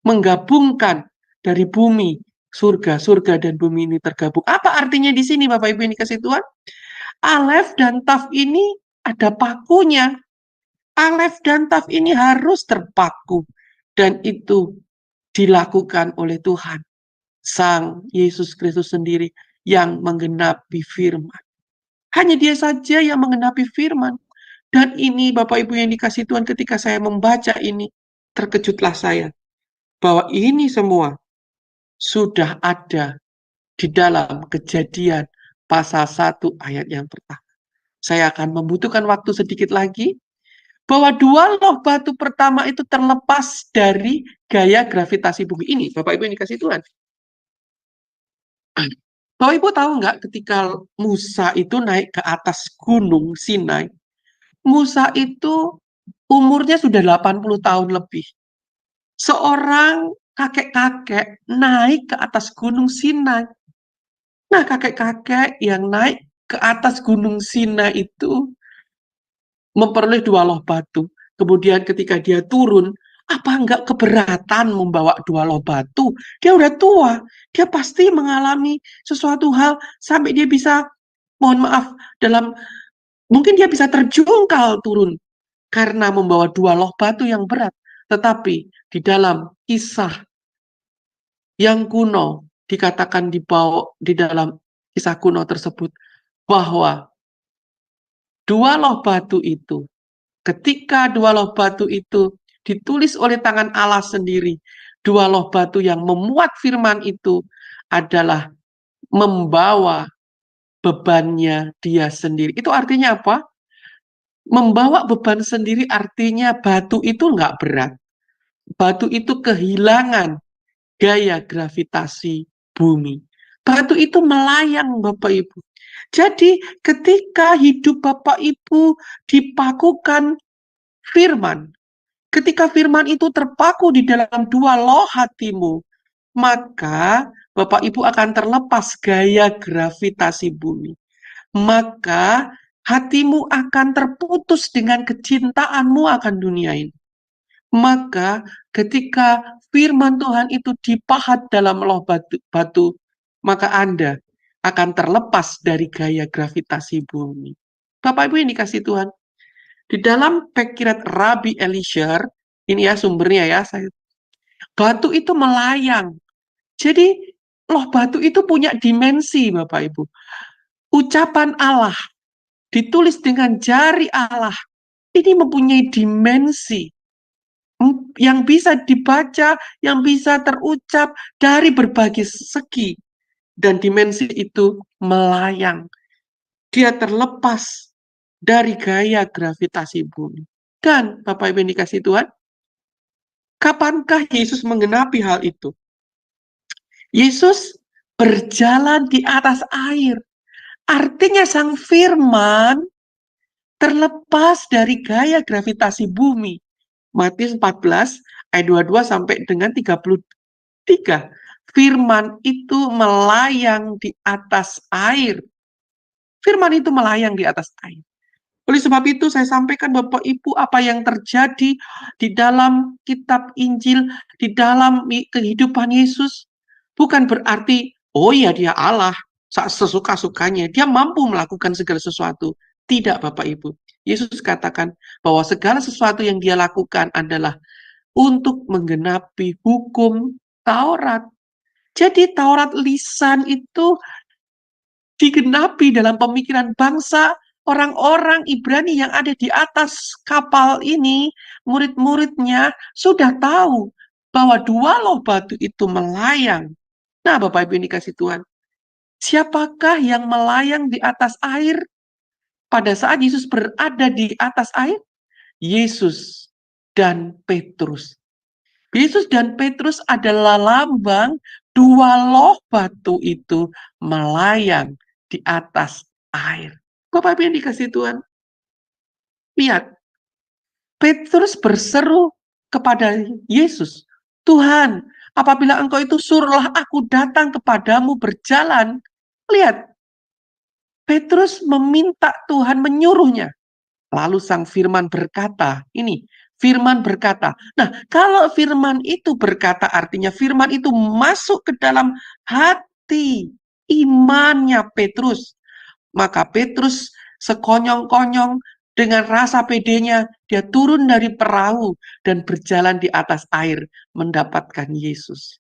menggabungkan dari bumi, surga dan bumi ini tergabung. Apa artinya di sini Bapak Ibu ini kasih Tuhan? Alef dan taf ini ada pakunya. Alef dan taf ini harus terpaku. Dan itu dilakukan oleh Tuhan. Sang Yesus Kristus sendiri yang menggenapi firman. Hanya dia saja yang menggenapi firman. Dan ini Bapak Ibu yang dikasih Tuhan, ketika saya membaca ini, terkejutlah saya. Bahwa ini semua sudah ada di dalam Kejadian pasal 1 ayat yang pertama. Saya akan membutuhkan waktu sedikit lagi, bahwa dua loh batu pertama itu terlepas dari gaya gravitasi bumi ini. Bapak Ibu yang dikasih Tuhan. Bapak Ibu tahu nggak ketika Musa itu naik ke atas gunung Sinai, Musa itu umurnya sudah 80 tahun lebih. Seorang kakek-kakek naik ke atas gunung Sinai. Nah, kakek-kakek yang naik ke atas gunung Sinai itu memperoleh dua loh batu. Kemudian ketika dia turun, apa enggak keberatan membawa dua loh batu? Dia udah tua, dia pasti mengalami sesuatu hal sampai dia bisa, mohon maaf, mungkin dia bisa terjungkal turun karena membawa dua loh batu yang berat. Tetapi di dalam kisah yang kuno dikatakan di dalam kisah kuno tersebut bahwa dua loh batu itu, ketika dua loh batu itu ditulis oleh tangan Allah sendiri, dua loh batu yang memuat firman itu adalah membawa bebannya dia sendiri. Itu artinya apa? Membawa beban sendiri artinya batu itu nggak berat. Batu itu kehilangan gaya gravitasi bumi. Batu itu melayang, Bapak Ibu. Jadi ketika hidup Bapak Ibu dipakukan firman, ketika firman itu terpaku di dalam dua loh hatimu, maka Bapak Ibu akan terlepas gaya gravitasi bumi. Maka hatimu akan terputus dengan kecintaanmu akan dunia ini. Maka ketika firman Tuhan itu dipahat dalam loh batu, maka Anda akan terlepas dari gaya gravitasi bumi. Bapak Ibu yang dikasih Tuhan, di dalam Pekirat Rabbi Eliezer, ini ya sumbernya ya, batu itu melayang. Jadi loh batu itu punya dimensi, Bapak Ibu. Ucapan Allah ditulis dengan jari Allah, ini mempunyai dimensi yang bisa dibaca, yang bisa terucap dari berbagai segi. Dan dimensi itu melayang. Dia terlepas dari gaya gravitasi bumi. Dan Bapak Ibu yang dikasih Tuhan, kapankah Yesus menggenapi hal itu? Yesus berjalan di atas air. Artinya sang firman terlepas dari gaya gravitasi bumi. Matius 14 ayat 22 sampai dengan 33. Firman itu melayang di atas air. Firman itu melayang di atas air. Oleh sebab itu saya sampaikan Bapak Ibu apa yang terjadi di dalam kitab Injil, di dalam kehidupan Yesus. Bukan berarti, oh ya dia Allah, sesuka-sukanya. Dia mampu melakukan segala sesuatu. Tidak Bapak Ibu. Yesus katakan bahwa segala sesuatu yang dia lakukan adalah untuk menggenapi hukum Taurat. Jadi Taurat lisan itu digenapi dalam pemikiran bangsa orang-orang Ibrani yang ada di atas kapal ini. Murid-muridnya sudah tahu bahwa dua loh batu itu melayang. Nah Bapak Ibu ini kasih Tuhan, siapakah yang melayang di atas air pada saat Yesus berada di atas air? Yesus dan Petrus. Yesus dan Petrus adalah lambang dua loh batu itu melayang di atas air. Bapak Ibu yang dikasih Tuhan, lihat, Petrus berseru kepada Yesus, Tuhan, apabila engkau itu suruhlah aku datang kepadamu berjalan. Lihat, Petrus meminta Tuhan menyuruhnya. Lalu sang firman berkata, ini, firman berkata. Nah, kalau firman itu berkata, artinya firman itu masuk ke dalam hati imannya Petrus. Maka Petrus sekonyong-konyong dengan rasa pedenya, dia turun dari perahu dan berjalan di atas air mendapatkan Yesus.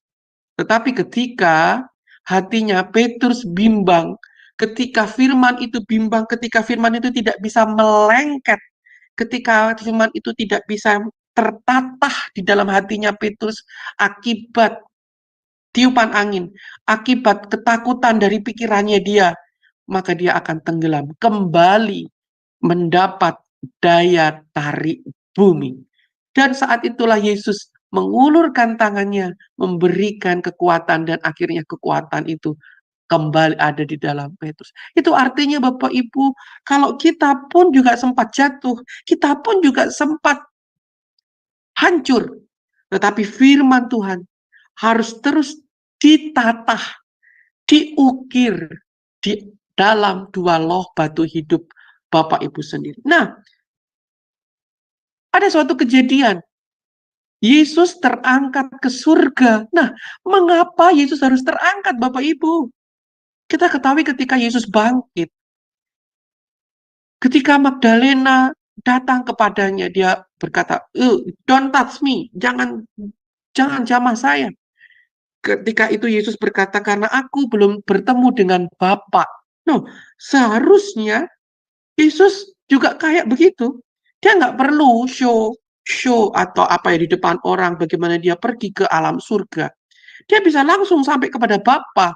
Tetapi ketika hatinya Petrus bimbang, ketika firman itu bimbang, ketika firman itu tidak bisa melengket, ketika firman itu tidak bisa tertatah di dalam hatinya Petrus akibat tiupan angin, akibat ketakutan dari pikirannya dia, maka dia akan tenggelam kembali mendapat daya tarik bumi. Dan saat itulah Yesus mengulurkan tangannya, memberikan kekuatan, dan akhirnya kekuatan itu kembali ada di dalam Petrus. Itu artinya Bapak Ibu, kalau kita pun juga sempat jatuh, kita pun juga sempat hancur, tetapi firman Tuhan harus terus ditatah, diukir di dalam dua loh batu hidup Bapak Ibu sendiri. Nah, ada suatu kejadian. Yesus terangkat ke surga. Nah, mengapa Yesus harus terangkat, Bapak Ibu? Kita ketahui ketika Yesus bangkit. Ketika Magdalena datang kepadanya, dia berkata, don't touch me, jangan jamah saya. Ketika itu Yesus berkata, karena aku belum bertemu dengan Bapa. No, seharusnya Yesus juga kayak begitu. Dia nggak perlu show atau apa ya di depan orang bagaimana dia pergi ke alam surga. Dia bisa langsung sampai kepada Bapa.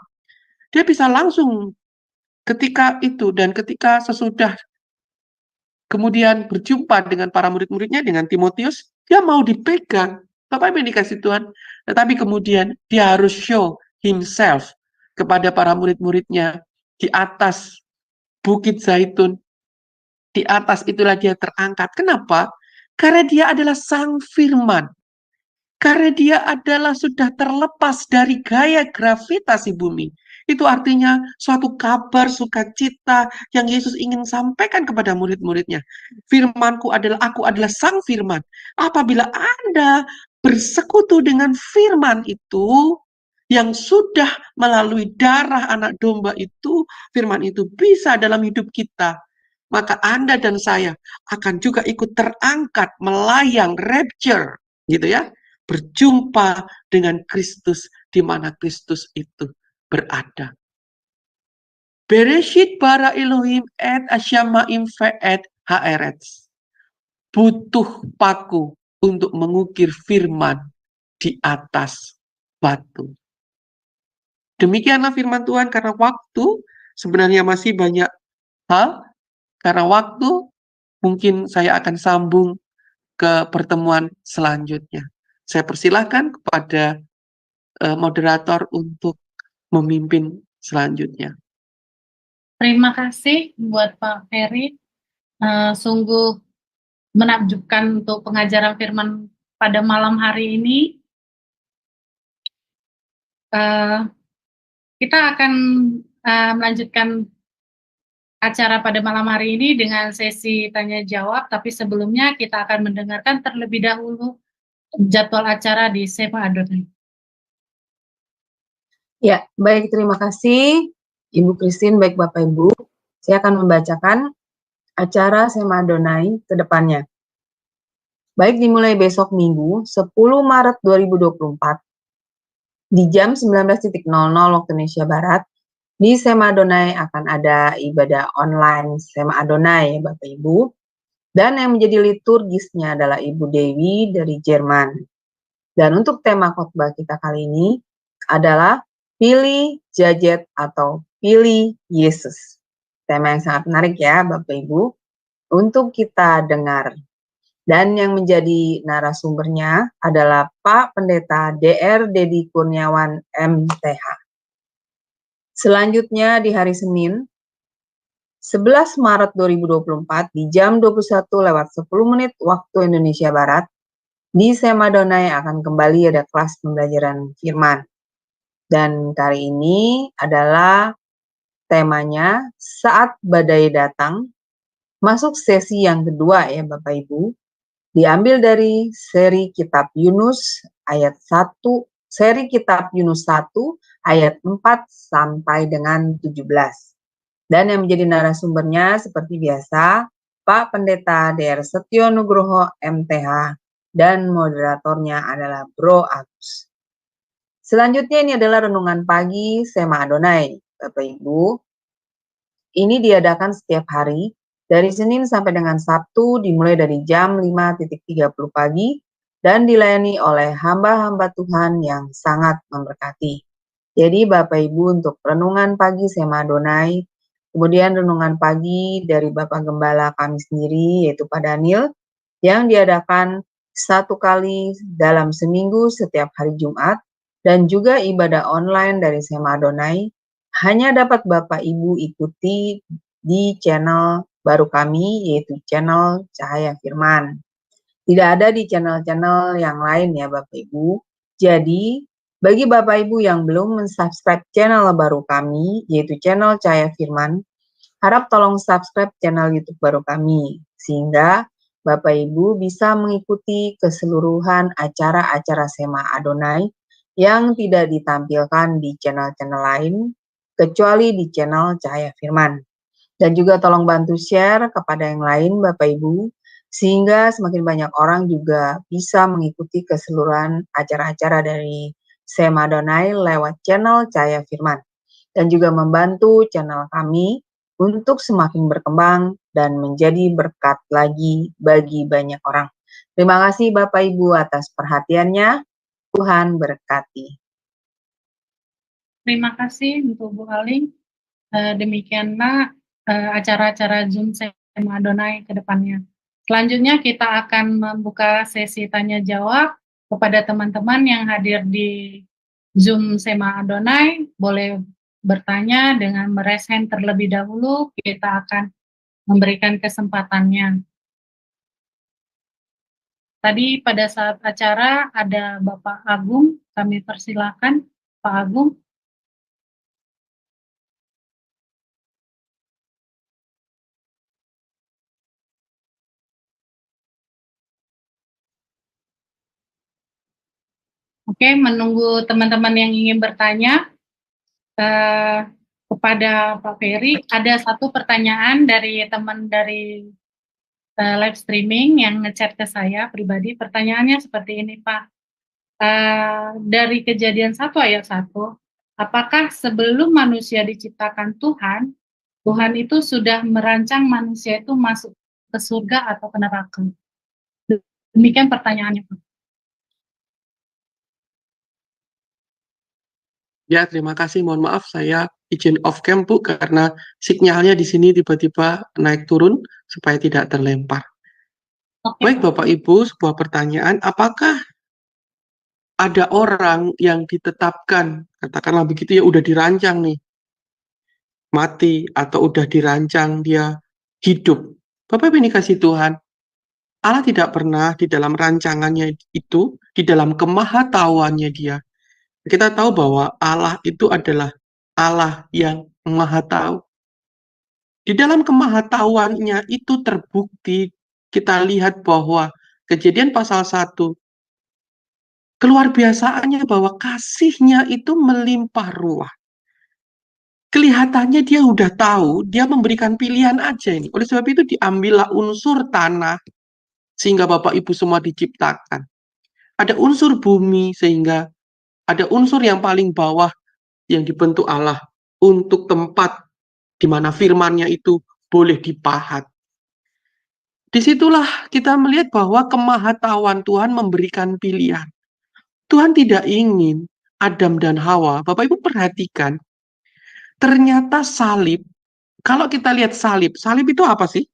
Dia bisa langsung ketika itu dan ketika sesudah kemudian berjumpa dengan para murid-muridnya, dengan Timotius, dia mau dipegang. Bapak Ibu dikasih Tuhan. Tetapi kemudian dia harus show himself kepada para murid-muridnya di atas Bukit Zaitun. Di atas itulah dia terangkat. Kenapa? Karena dia adalah sang firman. Karena dia adalah sudah terlepas dari gaya gravitasi bumi. Itu artinya suatu kabar sukacita yang Yesus ingin sampaikan kepada murid-muridnya. Firman-Ku adalah, aku adalah Sang Firman. Apabila Anda bersekutu dengan firman itu, yang sudah melalui darah anak domba itu, firman itu bisa dalam hidup kita, maka Anda dan saya akan juga ikut terangkat, melayang, rapture, gitu ya, berjumpa dengan Kristus di mana Kristus itu berada. Bereshit bara Elohim et asyamaim ve'et haaretz. Butuh paku untuk mengukir firman di atas batu. Demikianlah firman Tuhan, karena waktu sebenarnya masih banyak hal. Karena waktu, mungkin saya akan sambung ke pertemuan selanjutnya. Saya persilahkan kepada moderator untuk memimpin selanjutnya. Terima kasih buat Pak Ferry. Sungguh menakjubkan untuk pengajaran firman pada malam hari ini. Kita akan melanjutkan acara pada malam hari ini dengan sesi tanya jawab, tapi sebelumnya kita akan mendengarkan terlebih dahulu jadwal acara di Sema Adonai. Ya, baik, terima kasih Ibu Christine, baik Bapak Ibu. Saya akan membacakan acara Sema Adonai ke depannya. Baik, dimulai besok Minggu 10 Maret 2024 di jam 19.00 waktu Indonesia Barat, di Sema Adonai akan ada ibadah online Sema Adonai, Bapak Ibu. Dan yang menjadi liturgisnya adalah Ibu Dewi dari Jerman. Dan untuk tema khotbah kita kali ini adalah pilih Jajet atau pilih Yesus. Tema yang sangat menarik ya Bapak Ibu untuk kita dengar. Dan yang menjadi narasumbernya adalah Pak Pendeta Dr. Dedi Kurniawan MTH. Selanjutnya di hari Senin 11 Maret 2024 di jam 21:10 waktu Indonesia Barat, di Sema Adonai akan kembali ada kelas pembelajaran firman. Dan kali ini adalah temanya saat badai datang, masuk sesi yang kedua ya Bapak Ibu. Diambil dari seri kitab Yunus ayat 1, seri kitab Yunus 1 ayat 4 sampai dengan 17. Dan yang menjadi narasumbernya seperti biasa, Pak Pendeta Dr. Setio Nugroho MTH, dan moderatornya adalah Bro Agus. Selanjutnya ini adalah renungan pagi Sema Adonai, Bapak Ibu. Ini diadakan setiap hari, dari Senin sampai dengan Sabtu, dimulai dari jam 5.30 pagi, dan dilayani oleh hamba-hamba Tuhan yang sangat memberkati. Jadi Bapak Ibu untuk renungan pagi Sema Adonai, kemudian renungan pagi dari Bapak Gembala kami sendiri, yaitu Pak Daniel, yang diadakan satu kali dalam seminggu setiap hari Jumat, dan juga ibadah online dari Sema Adonai, hanya dapat Bapak Ibu ikuti di channel baru kami, yaitu channel Cahaya Firman. Tidak ada di channel-channel yang lain ya Bapak Ibu. Jadi, bagi Bapak Ibu yang belum mensubscribe channel baru kami, yaitu channel Cahaya Firman, harap tolong subscribe channel YouTube baru kami, sehingga Bapak Ibu bisa mengikuti keseluruhan acara-acara Sema Adonai yang tidak ditampilkan di channel-channel lain, kecuali di channel Cahaya Firman. Dan juga tolong bantu share kepada yang lain Bapak Ibu, sehingga semakin banyak orang juga bisa mengikuti keseluruhan acara-acara dari Sema Adonai lewat channel Cahaya Firman. Dan juga membantu channel kami untuk semakin berkembang dan menjadi berkat lagi bagi banyak orang. Terima kasih Bapak Ibu atas perhatiannya. Tuhan berkati. Terima kasih untuk Bu Aling. Demikianlah acara-acara Zoom Sema Adonai ke depannya. Selanjutnya kita akan membuka sesi tanya jawab kepada teman-teman yang hadir di Zoom Sema Adonai. Boleh bertanya dengan meraise hand terlebih dahulu, kita akan memberikan kesempatannya. Tadi pada saat acara ada Bapak Agung, kami persilakan Pak Agung. Oke, menunggu teman-teman yang ingin bertanya kepada Pak Ferry, ada satu pertanyaan dari teman dari live streaming yang ngechat ke saya pribadi. Pertanyaannya seperti ini, Pak. Dari Kejadian 1 ayat 1, apakah sebelum manusia diciptakan Tuhan, Tuhan itu sudah merancang manusia itu masuk ke surga atau ke neraka? Demikian pertanyaannya, Pak. Ya, terima kasih. Mohon maaf, saya izin off cam, Bu, karena sinyalnya di sini tiba-tiba naik turun supaya tidak terlempar. Oke, Baik, Pak. Bapak Ibu, sebuah pertanyaan, apakah ada orang yang ditetapkan, katakanlah begitu ya, udah dirancang nih, mati, atau udah dirancang dia hidup? Bapak Ibu ini kasih Tuhan, Allah tidak pernah di dalam rancangannya itu, di dalam kemahatauannya dia. Kita tahu bahwa Allah itu adalah Allah yang maha tahu. Di dalam kemahatauannya itu terbukti, kita lihat bahwa Kejadian pasal 1, keluar biasaannya bahwa kasihnya itu melimpah ruah. Kelihatannya dia udah tahu, dia memberikan pilihan aja ini. Oleh sebab itu diambillah unsur tanah, sehingga Bapak Ibu semua diciptakan. Ada unsur bumi, sehingga ada unsur yang paling bawah yang dibentuk Allah untuk tempat di mana firman-Nya itu boleh dipahat. Disitulah kita melihat bahwa kemahatauan Tuhan memberikan pilihan. Tuhan tidak ingin Adam dan Hawa, Bapak Ibu perhatikan, ternyata salib, kalau kita lihat salib, salib itu apa sih?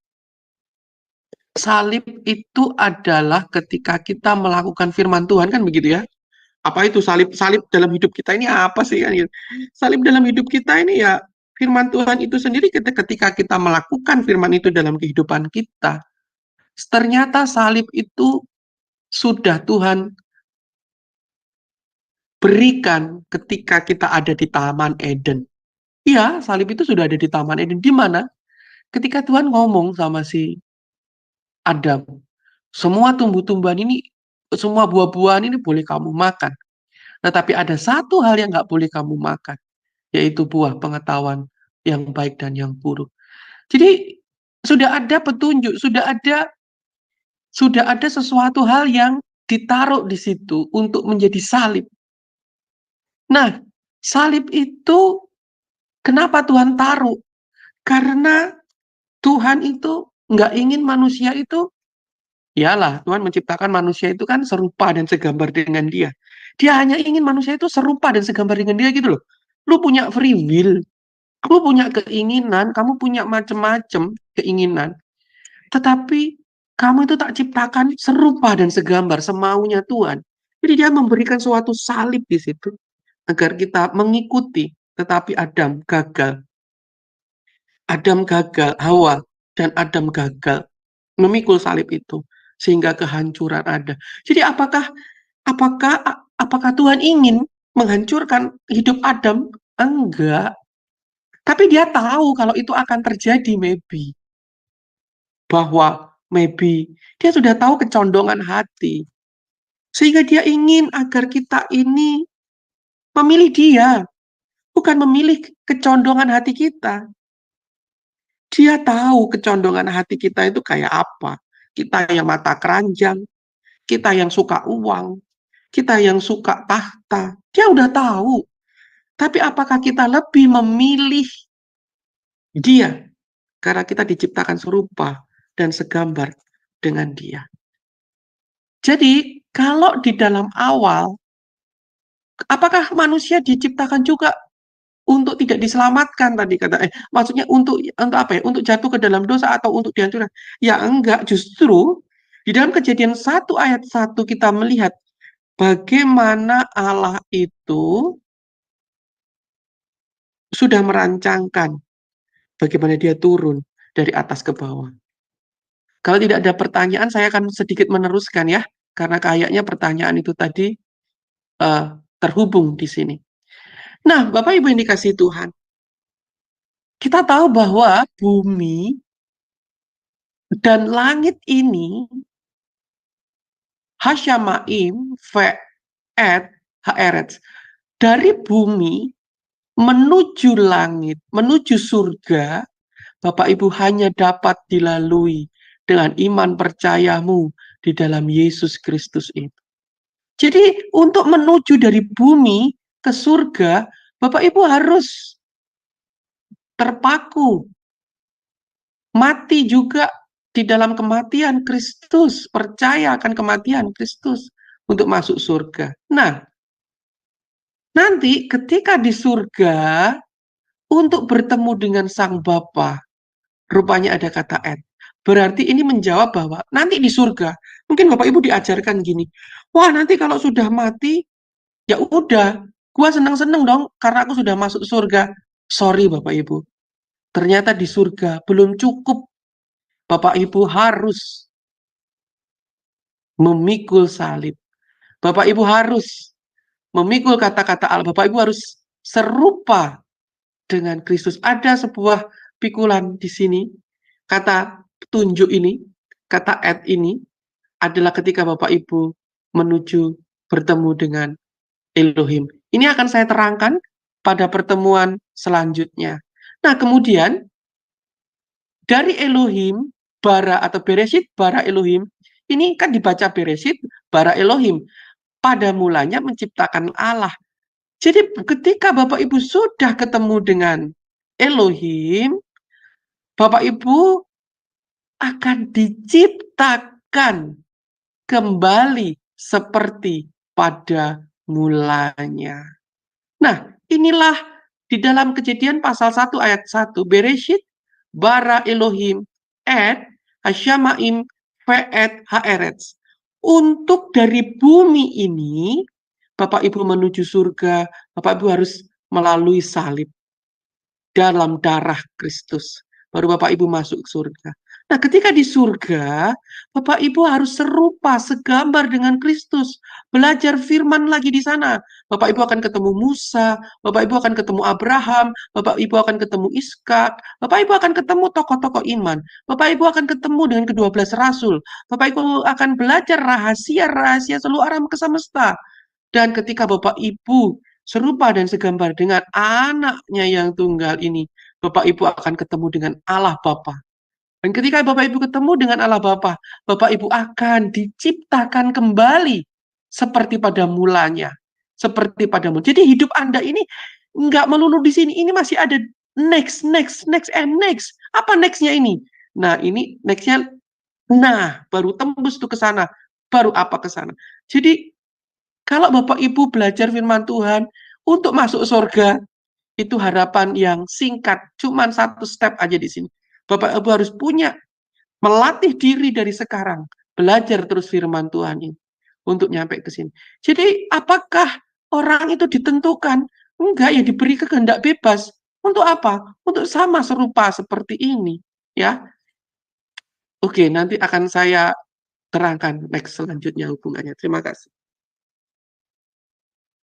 Salib itu adalah ketika kita melakukan firman Tuhan, kan begitu ya? Apa itu salib? Salib dalam hidup kita ini apa sih? Kan? Salib dalam hidup kita ini ya firman Tuhan itu sendiri ketika kita melakukan firman itu dalam kehidupan kita. Ternyata salib itu sudah Tuhan berikan ketika kita ada di Taman Eden. Iya, salib itu sudah ada di Taman Eden. Di mana? Ketika Tuhan ngomong sama si Adam, semua tumbuh-tumbuhan ini, semua buah-buahan ini boleh kamu makan. Tetapi ada satu hal yang nggak boleh kamu makan, yaitu buah pengetahuan yang baik dan yang buruk. Jadi sudah ada petunjuk, sudah ada sesuatu hal yang ditaruh di situ untuk menjadi salib. Nah, salib itu kenapa Tuhan taruh? Karena Tuhan itu nggak ingin manusia itu, iyalah Tuhan menciptakan manusia itu kan serupa dan segambar dengan dia. Dia hanya ingin manusia itu serupa dan segambar dengan dia gitu loh. Lu punya free will, kamu punya keinginan, kamu punya macam-macam keinginan. Tetapi kamu itu tak ciptakan serupa dan segambar semaunya Tuhan. Jadi dia memberikan suatu salib di situ agar kita mengikuti, tetapi Adam gagal. Adam gagal, Hawa dan Adam gagal memikul salib itu sehingga kehancuran ada. Jadi apakah Tuhan ingin menghancurkan hidup Adam? Enggak. Tapi dia tahu kalau itu akan terjadi maybe. Bahwa maybe dia sudah tahu kecondongan hati. Sehingga dia ingin agar kita ini memilih dia, bukan memilih kecondongan hati kita. Dia tahu kecondongan hati kita itu kayak apa. Kita yang mata keranjang, kita yang suka uang, kita yang suka tahta. Dia udah tahu. Tapi apakah kita lebih memilih dia? Karena kita diciptakan serupa dan segambar dengan dia. Jadi, kalau di dalam awal, apakah manusia diciptakan juga untuk tidak diselamatkan tadi kata maksudnya untuk apa ya? Untuk jatuh ke dalam dosa atau untuk dihancurkan? Ya enggak, justru di dalam Kejadian 1 ayat 1 kita melihat bagaimana Allah itu sudah merancangkan bagaimana dia turun dari atas ke bawah. Kalau tidak ada pertanyaan, saya akan sedikit meneruskan ya, karena kayaknya pertanyaan itu tadi terhubung di sini. Nah, Bapak Ibu yang dikasihi Tuhan, kita tahu bahwa bumi dan langit ini hasyamaim, ve'et, Haaretz. Dari bumi menuju langit, menuju surga, Bapak Ibu hanya dapat dilalui dengan iman percayamu di dalam Yesus Kristus itu. Jadi untuk menuju dari bumi ke surga, Bapak Ibu harus terpaku, mati juga di dalam kematian Kristus, percaya akan kematian Kristus untuk masuk surga. Nah, nanti ketika di surga, untuk bertemu dengan Sang Bapa, rupanya ada kata "et". Berarti ini menjawab bahwa nanti di surga, mungkin Bapak Ibu diajarkan gini, wah nanti kalau sudah mati, ya udah, gua seneng-seneng dong karena aku sudah masuk surga. Sorry Bapak Ibu, ternyata di surga belum cukup. Bapak Ibu harus memikul salib. Bapak Ibu harus memikul kata-kata Allah. Bapak Ibu harus serupa dengan Kristus. Ada sebuah pikulan di sini, kata tunjuk ini, kata "et" ini adalah ketika Bapak Ibu menuju bertemu dengan Elohim. Ini akan saya terangkan pada pertemuan selanjutnya. Nah, kemudian dari Elohim, bara atau Bereshit, bara Elohim, ini kan dibaca Bereshit, bara Elohim. Pada mulanya menciptakan Allah. Jadi ketika Bapak Ibu sudah ketemu dengan Elohim, Bapak Ibu akan diciptakan kembali seperti pada mulanya. Nah, inilah di dalam Kejadian pasal 1 ayat 1, Bereshit bara Elohim et hasyamaim ve'et haaretz. Untuk dari bumi ini, Bapak Ibu menuju surga, Bapak Ibu harus melalui salib dalam darah Kristus. Baru Bapak Ibu masuk surga. Nah, ketika di surga, Bapak Ibu harus serupa, segambar dengan Kristus. Belajar firman lagi di sana. Bapak Ibu akan ketemu Musa, Bapak Ibu akan ketemu Abraham, Bapak Ibu akan ketemu Iskak, Bapak Ibu akan ketemu tokoh-tokoh iman, Bapak Ibu akan ketemu dengan ke-12 rasul, Bapak Ibu akan belajar rahasia-rahasia seluruh alam kesemesta. Dan ketika Bapak Ibu serupa dan segambar dengan anaknya yang tunggal ini, Bapak Ibu akan ketemu dengan Allah Bapa. Dan ketika Bapak Ibu ketemu dengan Allah Bapa, Bapak Ibu akan diciptakan kembali seperti pada mulanya. Seperti pada mulanya. Jadi hidup Anda ini nggak melulu di sini. Ini masih ada next, and next. Apa nextnya ini? Nah, ini nextnya, nah, baru tembus tuh ke sana. Baru apa ke sana. Jadi, kalau Bapak Ibu belajar firman Tuhan untuk masuk surga, itu harapan yang singkat, cuman satu step aja di sini. Bapak Ibu harus punya, melatih diri dari sekarang, belajar terus firman Tuhan ini untuk nyampe ke sini. Jadi apakah orang itu ditentukan? Enggak, ya diberi kehendak bebas. Untuk apa? Untuk sama serupa seperti ini, ya. Oke, nanti akan saya terangkan next selanjutnya hubungannya. Terima kasih.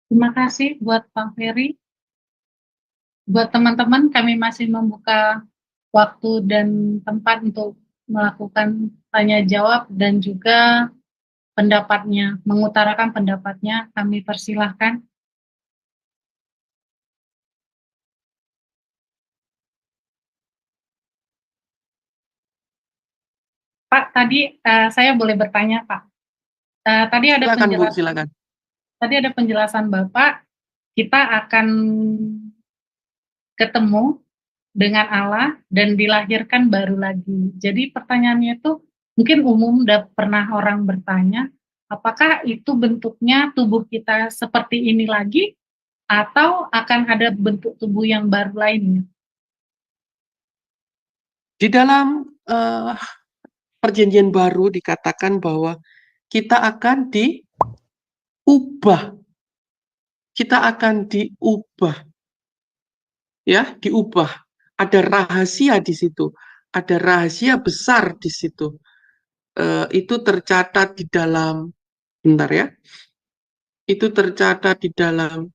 Terima kasih buat Pak Ferry. Buat teman-teman, kami masih membuka waktu dan tempat untuk melakukan tanya jawab dan juga pendapatnya, mengutarakan pendapatnya, kami persilahkan. Pak, tadi saya boleh bertanya, Pak. Tadi ada Silakan, Bu, penjelasan. silakan. Tadi ada penjelasan Bapak, kita akan ketemu dengan Allah dan dilahirkan baru lagi. Jadi pertanyaannya itu mungkin umum, udah pernah orang bertanya, apakah itu bentuknya tubuh kita seperti ini lagi atau akan ada bentuk tubuh yang baru lainnya? Di dalam perjanjian baru dikatakan bahwa kita akan diubah. Kita akan diubah. Ya, diubah. Ada rahasia di situ. Ada rahasia besar di situ. Itu tercatat di dalam, bentar ya. Itu tercatat di dalam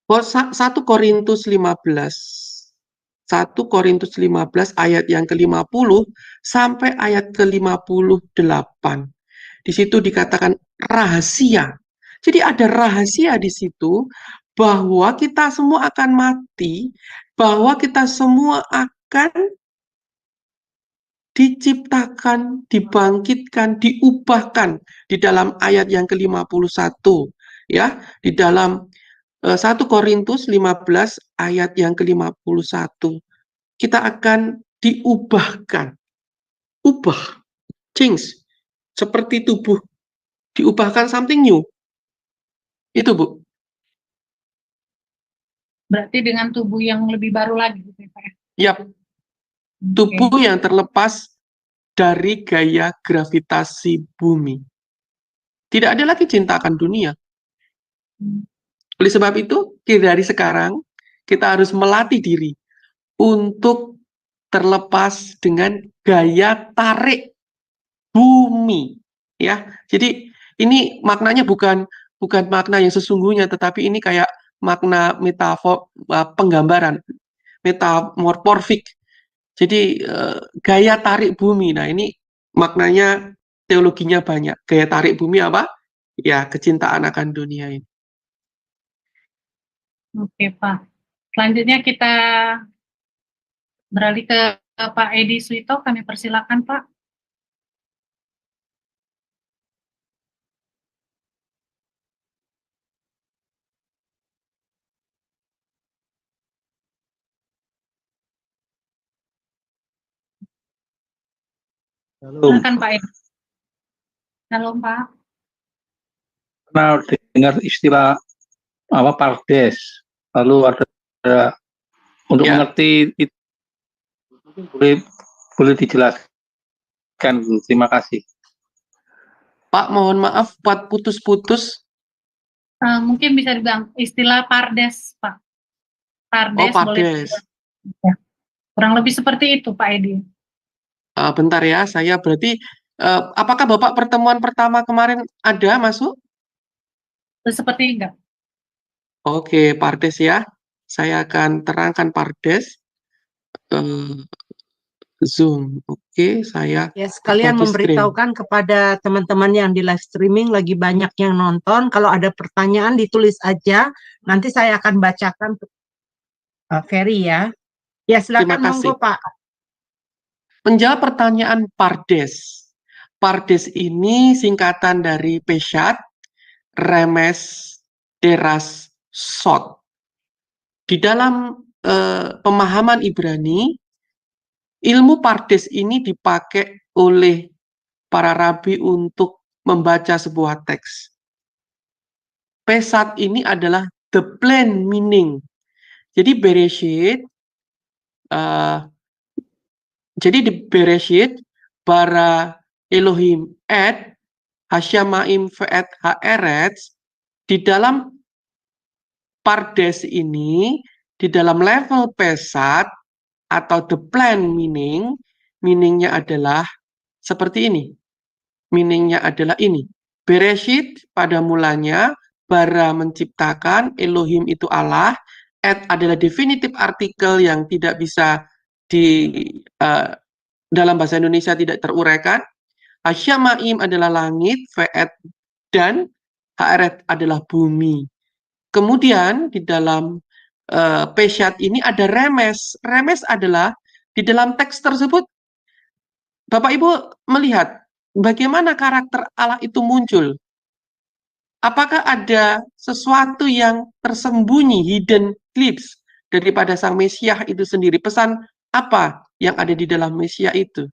Oh, 1 Korintus 15 1 Korintus 15 ayat yang ke-50 sampai ayat ke-58. Di situ dikatakan rahasia. Jadi ada rahasia di situ bahwa kita semua akan mati, bahwa kita semua akan diciptakan, dibangkitkan, diubahkan di dalam ayat yang ke-51 ya, di dalam 1 Korintus 15 ayat yang ke-51. Kita akan diubahkan. Ubah, change. Seperti tubuh diubahkan something new. Itu, Bu. Berarti dengan tubuh yang lebih baru lagi gitu ya, Pak ya? Yap, tubuh yang terlepas dari gaya gravitasi bumi. Tidak ada lagi cinta akan dunia. Oleh sebab itu, dari sekarang kita harus melatih diri untuk terlepas dengan gaya tarik bumi, ya. Jadi ini maknanya bukan makna yang sesungguhnya, tetapi ini kayak makna metafor, penggambaran, metamorfik. Jadi gaya tarik bumi. Nah ini maknanya teologinya banyak. Gaya tarik bumi apa? Ya kecintaan akan dunia ini. Oke, Pak. Selanjutnya kita beralih ke Pak Edi Suito. Kami persilakan, Pak. Silakan, Pak Edi. Shalom, Pak. Pernah dengar istilah apa pardes, lalu ada untuk Ya. mengerti itu boleh dijelaskan. Terima kasih. Pak, mohon maaf buat putus-putus. Mungkin bisa dibilang istilah pardes, Pak. Pardes, Oh, pardes. Ya. Kurang lebih seperti itu, Pak Edi. Bentar ya, saya berarti apakah Bapak pertemuan pertama kemarin ada masuk? Seperti enggak? Oke, pardes ya. Saya akan terangkan pardes. Zoom. Oke, saya Ya, sekalian bagi screen. memberitahukan kepada teman-teman yang di live streaming lagi banyak yang nonton. Kalau ada pertanyaan ditulis aja. Nanti saya akan bacakan Pak Ferry ya. Ya, silakan Terima kasih. monggo Pak. Menjawab pertanyaan pardes. Pardes ini singkatan dari peshat, remes, deras, sot. Di dalam pemahaman Ibrani, ilmu pardes ini dipakai oleh para rabi untuk membaca sebuah teks. Pesat ini adalah the plain meaning. Jadi Bereshit, jadi di Bereshit, bara Elohim et Hasyamaim ve'et ha'eretz, di dalam pardes ini, di dalam level pesat atau the plain meaning, meaningnya adalah seperti ini. Meaningnya adalah ini. Bereshit pada mulanya, bara menciptakan, Elohim itu Allah, et adalah definitive artikel yang tidak bisa dalam bahasa Indonesia tidak teruraikan. Hasyamaim adalah langit, ve'et dan ha'eret adalah bumi. Kemudian di dalam peshat ini ada remes. Remes adalah di dalam teks tersebut Bapak Ibu melihat bagaimana karakter Allah itu muncul. Apakah ada sesuatu yang tersembunyi, hidden clips daripada Sang Mesias itu sendiri? Pesan apa yang ada di dalam Mesias itu?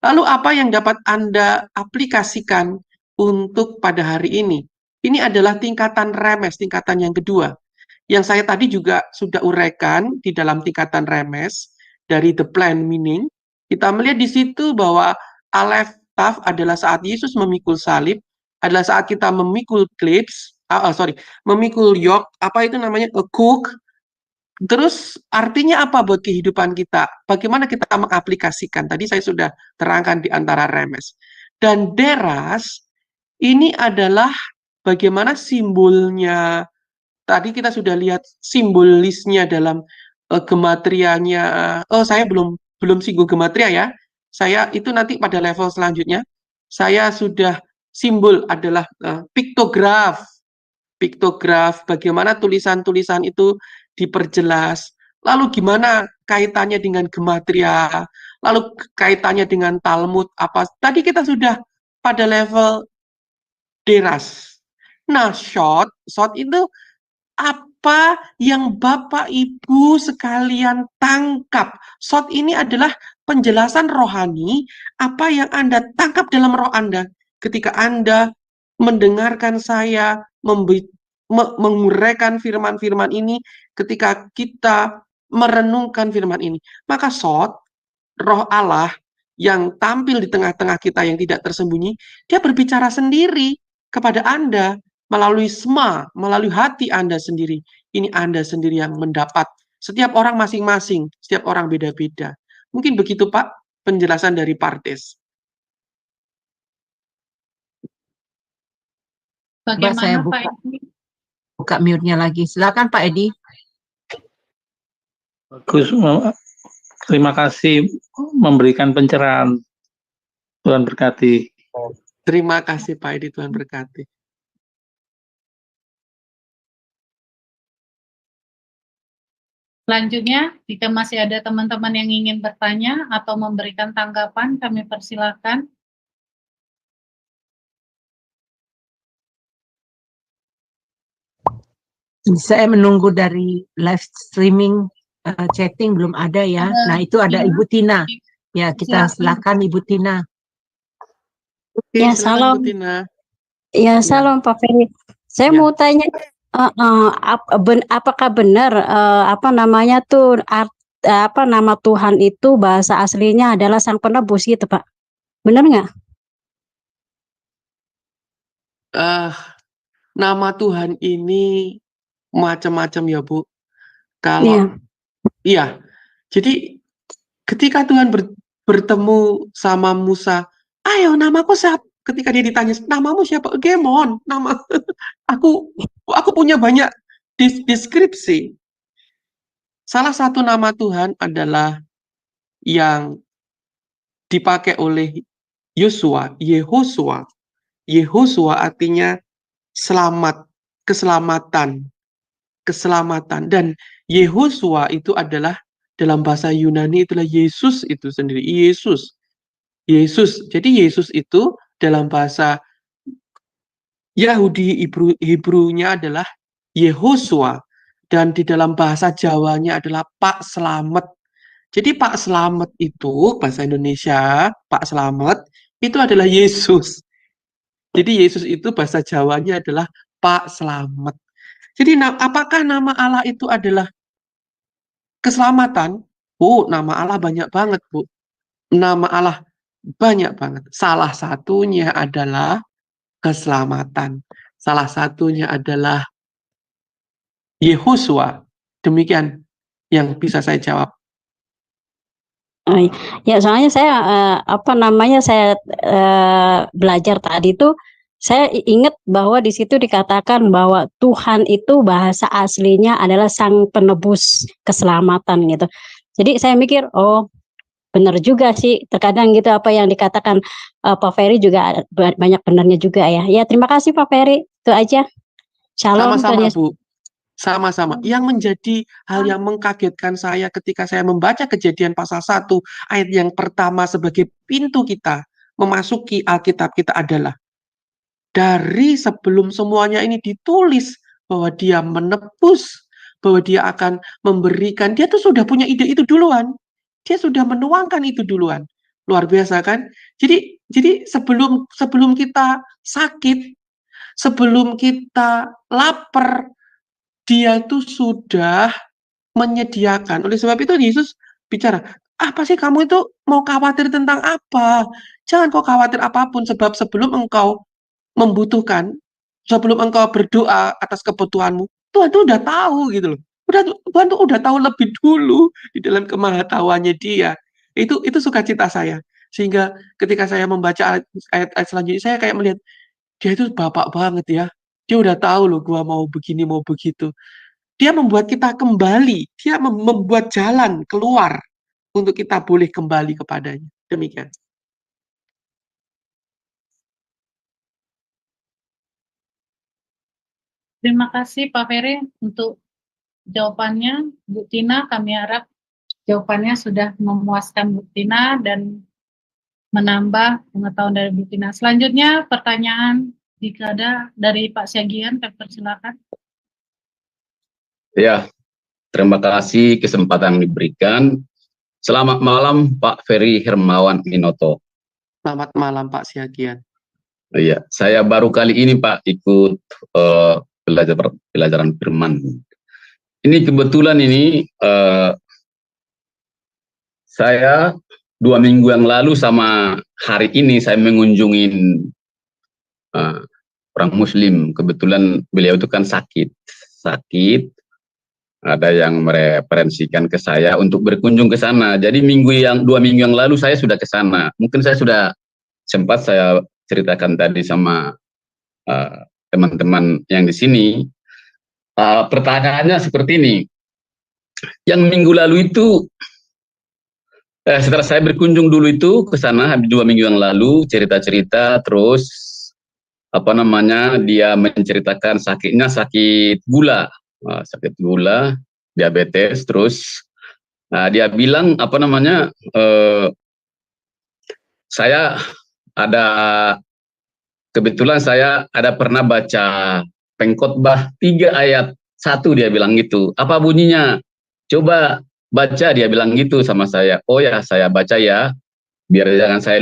Lalu apa yang dapat Anda aplikasikan untuk pada hari ini? Ini adalah tingkatan remes, tingkatan yang kedua. Yang saya tadi juga sudah uraikan di dalam tingkatan remes dari the plain meaning. Kita melihat di situ bahwa Aleph Taf adalah saat Yesus memikul salib, adalah saat kita memikul clips, memikul yoke, apa itu namanya, a cook. Terus artinya apa buat kehidupan kita? Bagaimana kita mengaplikasikan? Tadi saya sudah terangkan di antara remes. Dan deras, ini adalah bagaimana simbolnya. Tadi kita sudah lihat simbolisnya dalam gematrianya. Oh, saya belum singgung gematria ya. Saya itu nanti pada level selanjutnya. Saya sudah simbol adalah piktograf. Piktograf, bagaimana tulisan-tulisan itu diperjelas. Lalu gimana kaitannya dengan gematria? Lalu kaitannya dengan Talmud apa? Tadi kita sudah pada level deras. Nah, short itu apa yang Bapak Ibu sekalian tangkap? Short ini adalah penjelasan rohani, apa yang Anda tangkap dalam roh Anda ketika Anda mendengarkan saya menguraikan firman-firman ini, ketika kita merenungkan firman ini. Maka short, roh Allah yang tampil di tengah-tengah kita yang tidak tersembunyi, dia berbicara sendiri kepada Anda melalui melalui hati Anda sendiri. Ini Anda sendiri yang mendapat. Setiap orang masing-masing, setiap orang beda-beda. Mungkin begitu Pak, penjelasan dari Pardes. Mbak, saya Bagaimana Pak Edi? buka mute-nya lagi. Silakan Pak Edi. Bagus, terima kasih memberikan pencerahan. Tuhan berkati. Terima kasih Pak Edi, Tuhan berkati. Selanjutnya, jika masih ada teman-teman yang ingin bertanya atau memberikan tanggapan, kami persilakan. Saya menunggu dari live streaming chatting belum ada ya. Nah, itu ada Ibu Tina. Ya, kita silakan Ibu Tina. Oke, Ya, silakan salam. Bu Tina. Ya, salam Pak Ferry. Saya Ya. mau tanya, apakah benar apa namanya tuh apa nama Tuhan itu bahasa aslinya adalah Sang Penebus gitu, Pak? Benar nggak? Nama Tuhan ini macam-macam ya Bu. Kalau Iya. iya, jadi ketika Tuhan bertemu sama Musa, ayo namaku siapa? Ketika dia ditanya, namamu siapa? Gemon, nama aku punya banyak deskripsi. Salah satu nama Tuhan adalah yang dipakai oleh Yosua, Yehosua. Yehosua artinya selamat, keselamatan. Dan Yehosua itu adalah dalam bahasa Yunani itulah Yesus itu sendiri. Yesus. Jadi Yesus itu dalam bahasa Yahudi Hebrunya adalah Yehosua, dan di dalam bahasa Jawanya adalah Pak Selamat. Jadi Pak Selamat itu bahasa Indonesia, Pak Selamat itu adalah Yesus. Jadi Yesus itu bahasa Jawanya adalah Pak Selamat. Jadi apakah nama Allah itu adalah keselamatan? Bu, nama Allah banyak banget, Bu. Nama Allah banyak banget. Salah satunya adalah keselamatan. Salah satunya adalah Yehosua. Demikian yang bisa saya jawab. Ya, soalnya saya apa namanya saya belajar tadi itu saya ingat bahwa di situ dikatakan bahwa Tuhan itu bahasa aslinya adalah Sang Penebus keselamatan gitu. Jadi saya mikir, oh benar juga sih, terkadang gitu apa yang dikatakan Pak Ferry juga banyak benarnya juga ya. Ya, terima kasih Pak Ferry, itu aja. Shalom. Sama-sama Bu. Sama-sama. Yang menjadi hal yang mengkagetkan saya ketika saya membaca Kejadian pasal 1 ayat yang pertama sebagai pintu kita memasuki Alkitab kita adalah dari sebelum semuanya ini ditulis bahwa dia menebus, bahwa dia akan memberikan, dia tuh sudah punya ide itu duluan. Dia sudah menuangkan itu duluan. Luar biasa kan? Jadi sebelum kita sakit, sebelum kita lapar, dia itu sudah menyediakan. Oleh sebab itu Yesus bicara, apa sih kamu itu mau khawatir tentang apa? Jangan kau khawatir apapun, sebab sebelum engkau membutuhkan, sebelum engkau berdoa atas kebutuhanmu, Tuhan tuh udah tahu gitu loh. Tuhan tuh udah tahu lebih dulu di dalam kemahatauannya dia. Itu sukacita saya. Sehingga ketika saya membaca ayat-ayat selanjutnya, saya kayak melihat dia itu bapak banget ya. Dia udah tahu loh gua mau begini mau begitu. Dia membuat kita kembali, dia membuat jalan keluar untuk kita boleh kembali kepadanya. Demikian. Terima kasih Pak Ferry untuk jawabannya. Bu Tina, kami harap jawabannya sudah memuaskan Bu Tina dan menambah pengetahuan dari Bu Tina. Selanjutnya pertanyaan jika ada dari Pak Syagian, kami persilakan. Ya, terima kasih kesempatan yang diberikan. Selamat malam Pak Ferry Hermawan Winoto. Selamat malam Pak Syagian. Iya, saya baru kali ini Pak ikut pelajaran firman. Ini kebetulan ini saya 2 minggu yang lalu sama hari ini saya mengunjungi orang Muslim. Kebetulan beliau itu kan sakit. Ada yang mereferensikan ke saya untuk berkunjung ke sana. Jadi 2 minggu yang lalu saya sudah ke sana. Mungkin saya sudah sempat saya ceritakan tadi sama teman-teman yang di sini. Pertanyaannya seperti ini. Yang minggu lalu itu, setelah saya berkunjung dulu itu ke sana 2 minggu yang lalu, cerita-cerita, terus dia menceritakan sakitnya sakit gula, diabetes, terus dia bilang saya kebetulan saya ada pernah baca Pengkhotbah 3 ayat 1, dia bilang gitu. Apa bunyinya? Coba baca, dia bilang gitu sama saya. Oh ya, saya baca ya, biar jangan saya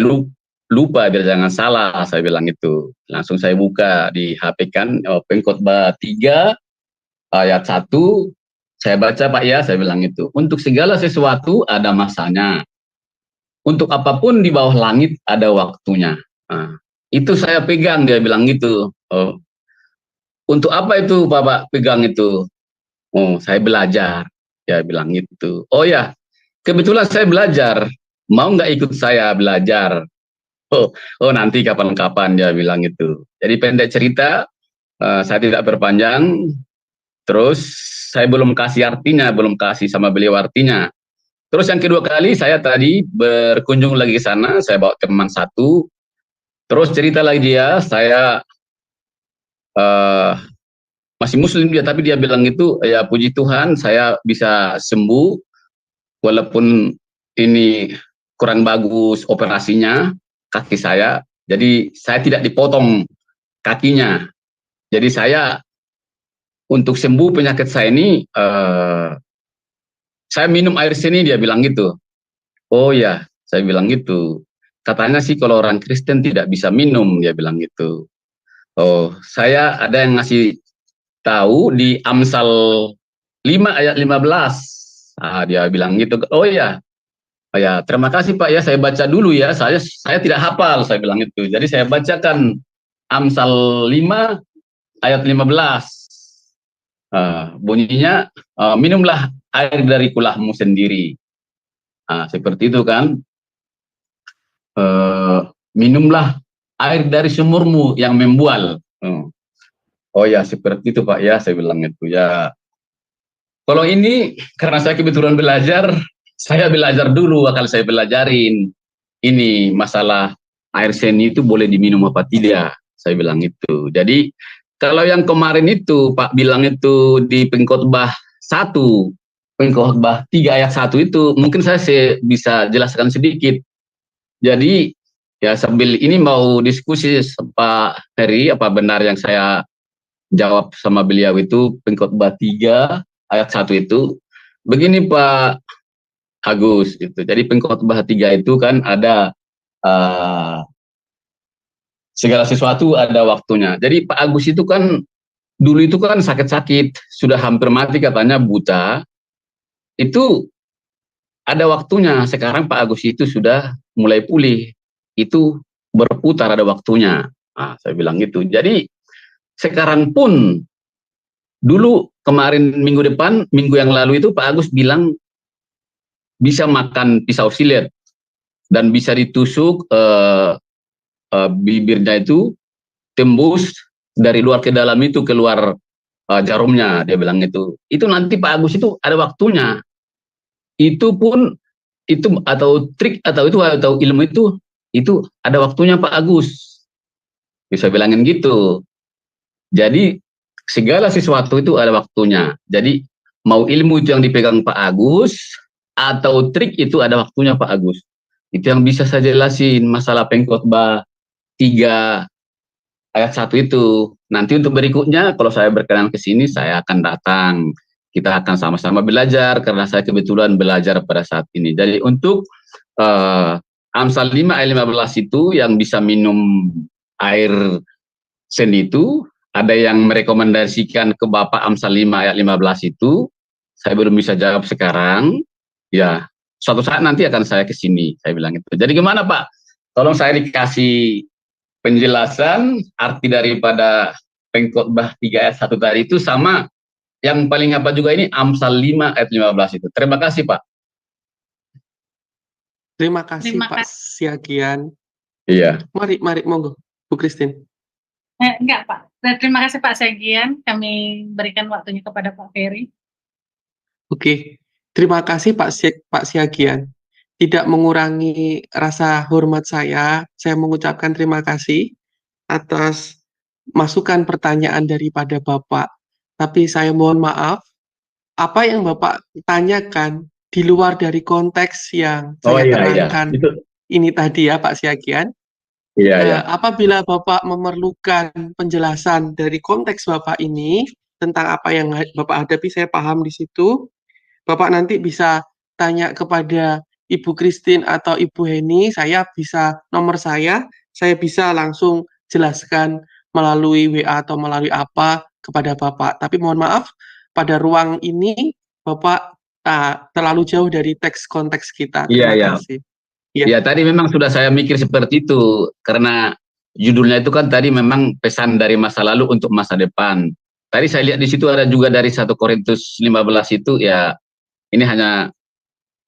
lupa, biar jangan salah, saya bilang gitu. Langsung saya buka di HP kan, Pengkhotbah 3 ayat 1, saya baca Pak ya, saya bilang itu. Untuk segala sesuatu ada masanya. Untuk apapun di bawah langit ada waktunya. Itu saya pegang, dia bilang gitu. Untuk apa itu Bapak pegang itu? Saya belajar, dia bilang gitu. Oh ya, kebetulan saya belajar. Mau nggak ikut saya belajar? Oh nanti kapan-kapan, dia bilang itu. Jadi pendek cerita, saya tidak berpanjang. Terus saya belum kasih artinya, belum kasih sama beliau artinya. Terus yang kedua kali saya tadi berkunjung lagi ke sana, saya bawa teman satu. Terus cerita lagi dia, saya masih Muslim dia, tapi dia bilang gitu, ya puji Tuhan saya bisa sembuh, walaupun ini kurang bagus operasinya kaki saya. Jadi saya tidak dipotong kakinya. Jadi saya untuk sembuh penyakit saya ini, saya minum air seni, dia bilang gitu. Oh ya, saya bilang gitu. Katanya sih kalau orang Kristen tidak bisa minum, dia bilang gitu. Oh, saya ada yang ngasih tahu di Amsal 5 ayat 15. Dia bilang gitu. Oh ya, terima kasih Pak ya, saya baca dulu ya. Saya tidak hafal, saya bilang itu. Jadi saya bacakan Amsal 5 ayat 15. Bunyinya, minumlah air dari kulahmu sendiri. Seperti itu kan. Minumlah air dari sumurmu yang membual. Oh ya, seperti itu Pak ya, saya bilang itu ya. Kalau ini karena saya kebetulan belajar, saya belajar dulu, kalau saya belajarin ini masalah air seni itu boleh diminum apa tidak, saya bilang itu. Jadi kalau yang kemarin itu Pak bilang itu di Pengkhotbah 1, Pengkhotbah 3 ayat 1 itu, mungkin saya bisa jelaskan sedikit. Jadi ya sambil ini mau diskusi Pak Ferry, apa benar yang saya jawab sama beliau itu Pengkhotbah 3 ayat 1 itu. Begini Pak Agus itu. Jadi Pengkhotbah 3 itu kan ada segala sesuatu ada waktunya. Jadi Pak Agus itu kan dulu itu kan sakit-sakit, sudah hampir mati katanya, buta. Itu ada waktunya. Sekarang Pak Agus itu sudah mulai pulih. Itu berputar, ada waktunya. Saya bilang gitu. Jadi sekarang pun dulu kemarin minggu yang lalu itu Pak Agus bilang bisa makan pisau silet dan bisa ditusuk bibirnya itu tembus dari luar ke dalam itu keluar jarumnya, dia bilang itu. Itu nanti Pak Agus itu ada waktunya. Itu pun itu atau trik atau ilmu itu ada waktunya Pak Agus. Bisa bilangin gitu. Jadi segala sesuatu itu ada waktunya. Jadi mau ilmu itu yang dipegang Pak Agus atau trik itu ada waktunya Pak Agus. Itu yang bisa saya jelasin masalah pengkhotbah 3 ayat 1 itu. Nanti untuk berikutnya kalau saya berkenan ke sini saya akan datang. Kita akan sama-sama belajar karena saya kebetulan belajar pada saat ini. Jadi untuk Amsal 5 ayat 15 itu yang bisa minum air sen itu, ada yang merekomendasikan ke Bapak Amsal 5 ayat 15 itu, saya belum bisa jawab sekarang. Ya, suatu saat nanti akan saya ke sini, saya bilang itu. Jadi gimana Pak? Tolong saya dikasih penjelasan arti daripada pengkhotbah 3 ayat 1 tadi itu sama yang paling apa juga ini Amsal 5 ayat 15 itu. Terima kasih Pak. Terima kasih Pak Siagian. Iya. Mari monggo Bu Christine. Enggak Pak. Terima kasih Pak Siagian. Kami berikan waktunya kepada Pak Ferry. Oke. Terima kasih Pak Siagian. Tidak mengurangi rasa hormat saya mengucapkan terima kasih atas masukan pertanyaan daripada Bapak. Tapi saya mohon maaf, apa yang Bapak tanyakan di luar dari konteks yang saya terangkan ini tadi ya Pak Siagian. Iya. Apabila Bapak memerlukan penjelasan dari konteks Bapak ini tentang apa yang Bapak hadapi, saya paham di situ. Bapak nanti bisa tanya kepada Ibu Christine atau Ibu Heni, nomor saya bisa langsung jelaskan melalui WA atau melalui apa kepada Bapak. Tapi mohon maaf, pada ruang ini Bapak terlalu jauh dari teks konteks kita. Terima kasih. Ya, tadi memang sudah saya mikir seperti itu, karena judulnya itu kan tadi memang pesan dari masa lalu untuk masa depan. Tadi saya lihat di situ ada juga dari 1 Korintus 15 itu, ya ini hanya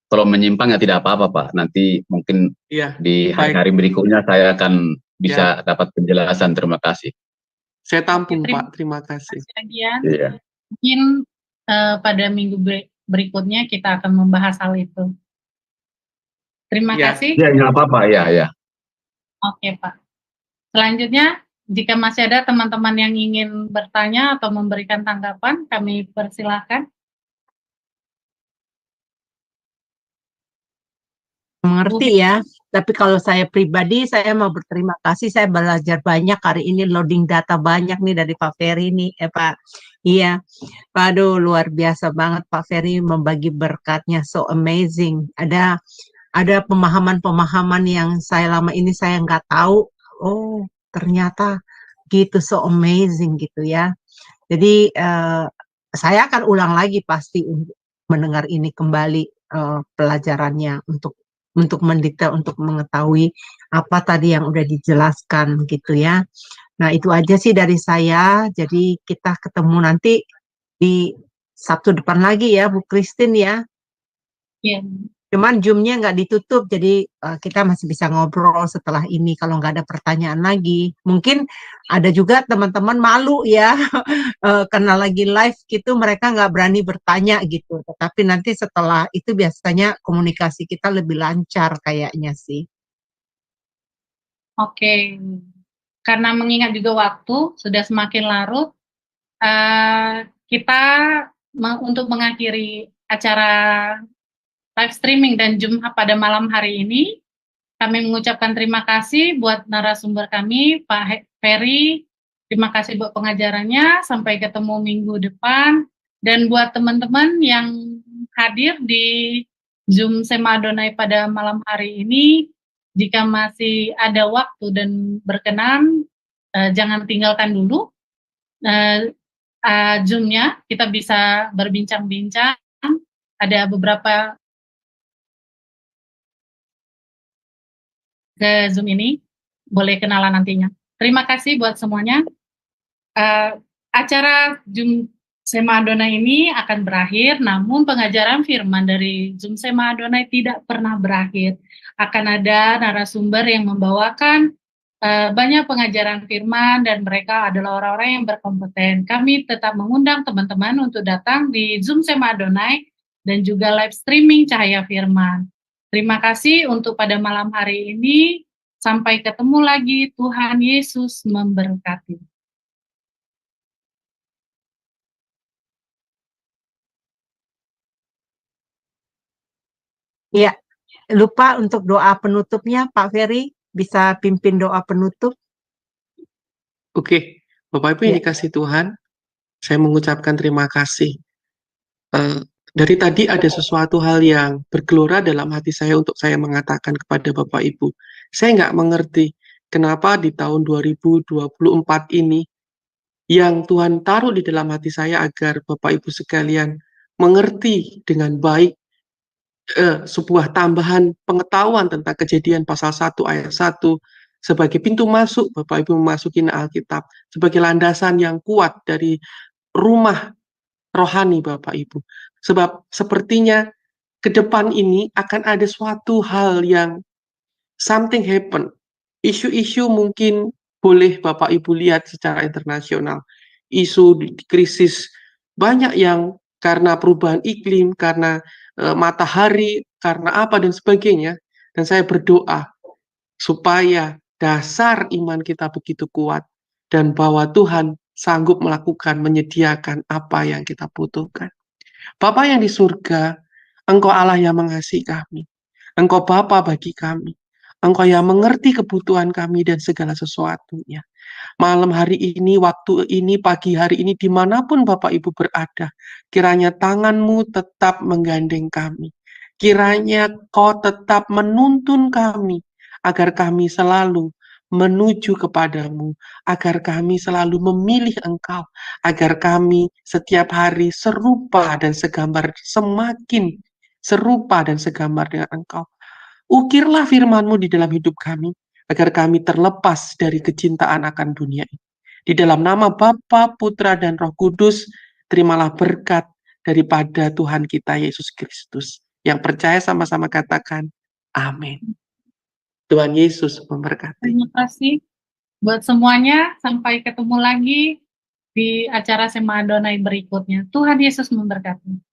kalau menyimpang ya tidak apa-apa Pak. Nanti mungkin di hari-hari berikutnya saya akan bisa dapat penjelasan. Terima kasih. Saya tampung Pak, terima kasih. Mungkin pada minggu berikutnya kita akan membahas hal itu. Terima kasih. Ya, nggak apa-apa, ya. Oke, Pak. Selanjutnya, jika masih ada teman-teman yang ingin bertanya atau memberikan tanggapan, kami persilahkan. Mengerti ya, tapi kalau saya pribadi, saya mau berterima kasih, saya belajar banyak hari ini, loading data banyak nih dari Pak Ferry nih, Pak. Iya, aduh luar biasa banget Pak Ferry membagi berkatnya, so amazing. Ada pemahaman-pemahaman yang lama ini saya nggak tahu. Oh, ternyata gitu, so amazing gitu ya. Jadi saya akan ulang lagi pasti untuk mendengar ini kembali pelajarannya untuk mendetail, untuk mengetahui apa tadi yang udah dijelaskan gitu ya. Nah itu aja sih dari saya. Jadi kita ketemu nanti di Sabtu depan lagi ya Bu Christine ya. Iya. Cuman Zoom-nya nggak ditutup, jadi kita masih bisa ngobrol setelah ini kalau nggak ada pertanyaan lagi. Mungkin ada juga teman-teman malu ya, karena lagi live gitu mereka nggak berani bertanya gitu. Tetapi nanti setelah itu biasanya komunikasi kita lebih lancar kayaknya sih. Oke, karena mengingat juga waktu sudah semakin larut, kita untuk mengakhiri acara live streaming dan Jum'ah pada malam hari ini, kami mengucapkan terima kasih buat narasumber kami, Pak Ferry. Terima kasih buat pengajarannya. Sampai ketemu minggu depan. Dan buat teman-teman yang hadir di Zoom Sema Adonai pada malam hari ini, jika masih ada waktu dan berkenan, jangan tinggalkan dulu Zoom-nya. Kita bisa berbincang-bincang. Ada beberapa ke Zoom ini, boleh kenalan nantinya. Terima kasih buat semuanya. Acara Zoom Sema Adonai ini akan berakhir, namun pengajaran firman dari Zoom Sema Adonai tidak pernah berakhir. Akan ada narasumber yang membawakan banyak pengajaran firman dan mereka adalah orang-orang yang berkompeten. Kami tetap mengundang teman-teman untuk datang di Zoom Sema Adonai dan juga live streaming Cahaya Firman. Terima kasih untuk pada malam hari ini. Sampai ketemu lagi. Tuhan Yesus memberkati. Ya, lupa untuk doa penutupnya, Pak Ferry, bisa pimpin doa penutup. Oke, Bapak Ibu yang Ya. dikasih Tuhan, saya mengucapkan terima kasih. Dari tadi ada sesuatu hal yang bergelora dalam hati saya untuk saya mengatakan kepada Bapak Ibu. Saya nggak mengerti kenapa di tahun 2024 ini yang Tuhan taruh di dalam hati saya agar Bapak Ibu sekalian mengerti dengan baik sebuah tambahan pengetahuan tentang Kejadian pasal 1 ayat 1 sebagai pintu masuk Bapak Ibu memasuki Alkitab, sebagai landasan yang kuat dari rumah rohani Bapak Ibu. Sebab sepertinya ke depan ini akan ada suatu hal yang something happen. Isu-isu mungkin boleh Bapak Ibu lihat secara internasional. Isu krisis banyak yang karena perubahan iklim, karena matahari, karena apa dan sebagainya. Dan saya berdoa supaya dasar iman kita begitu kuat dan bahwa Tuhan sanggup melakukan, menyediakan apa yang kita butuhkan. Bapa yang di surga, Engkau Allah yang mengasihi kami. Engkau Bapa bagi kami. Engkau yang mengerti kebutuhan kami dan segala sesuatunya. Malam hari ini, waktu ini, pagi hari ini, dimanapun Bapak Ibu berada, kiranya tangan-Mu tetap menggandeng kami. Kiranya Kau tetap menuntun kami, agar kami selalu menuju kepadamu, agar kami selalu memilih Engkau, agar kami setiap hari serupa dan segambar, semakin serupa dan segambar dengan Engkau. Ukirlah firman-Mu di dalam hidup kami, agar kami terlepas dari kecintaan akan dunia ini. Di dalam nama Bapa, Putra, dan Roh Kudus, terimalah berkat daripada Tuhan kita Yesus Kristus. Yang percaya sama-sama katakan, amin. Tuhan Yesus memberkati. Terima kasih buat semuanya. Sampai ketemu lagi di acara Sema Adonai berikutnya. Tuhan Yesus memberkati.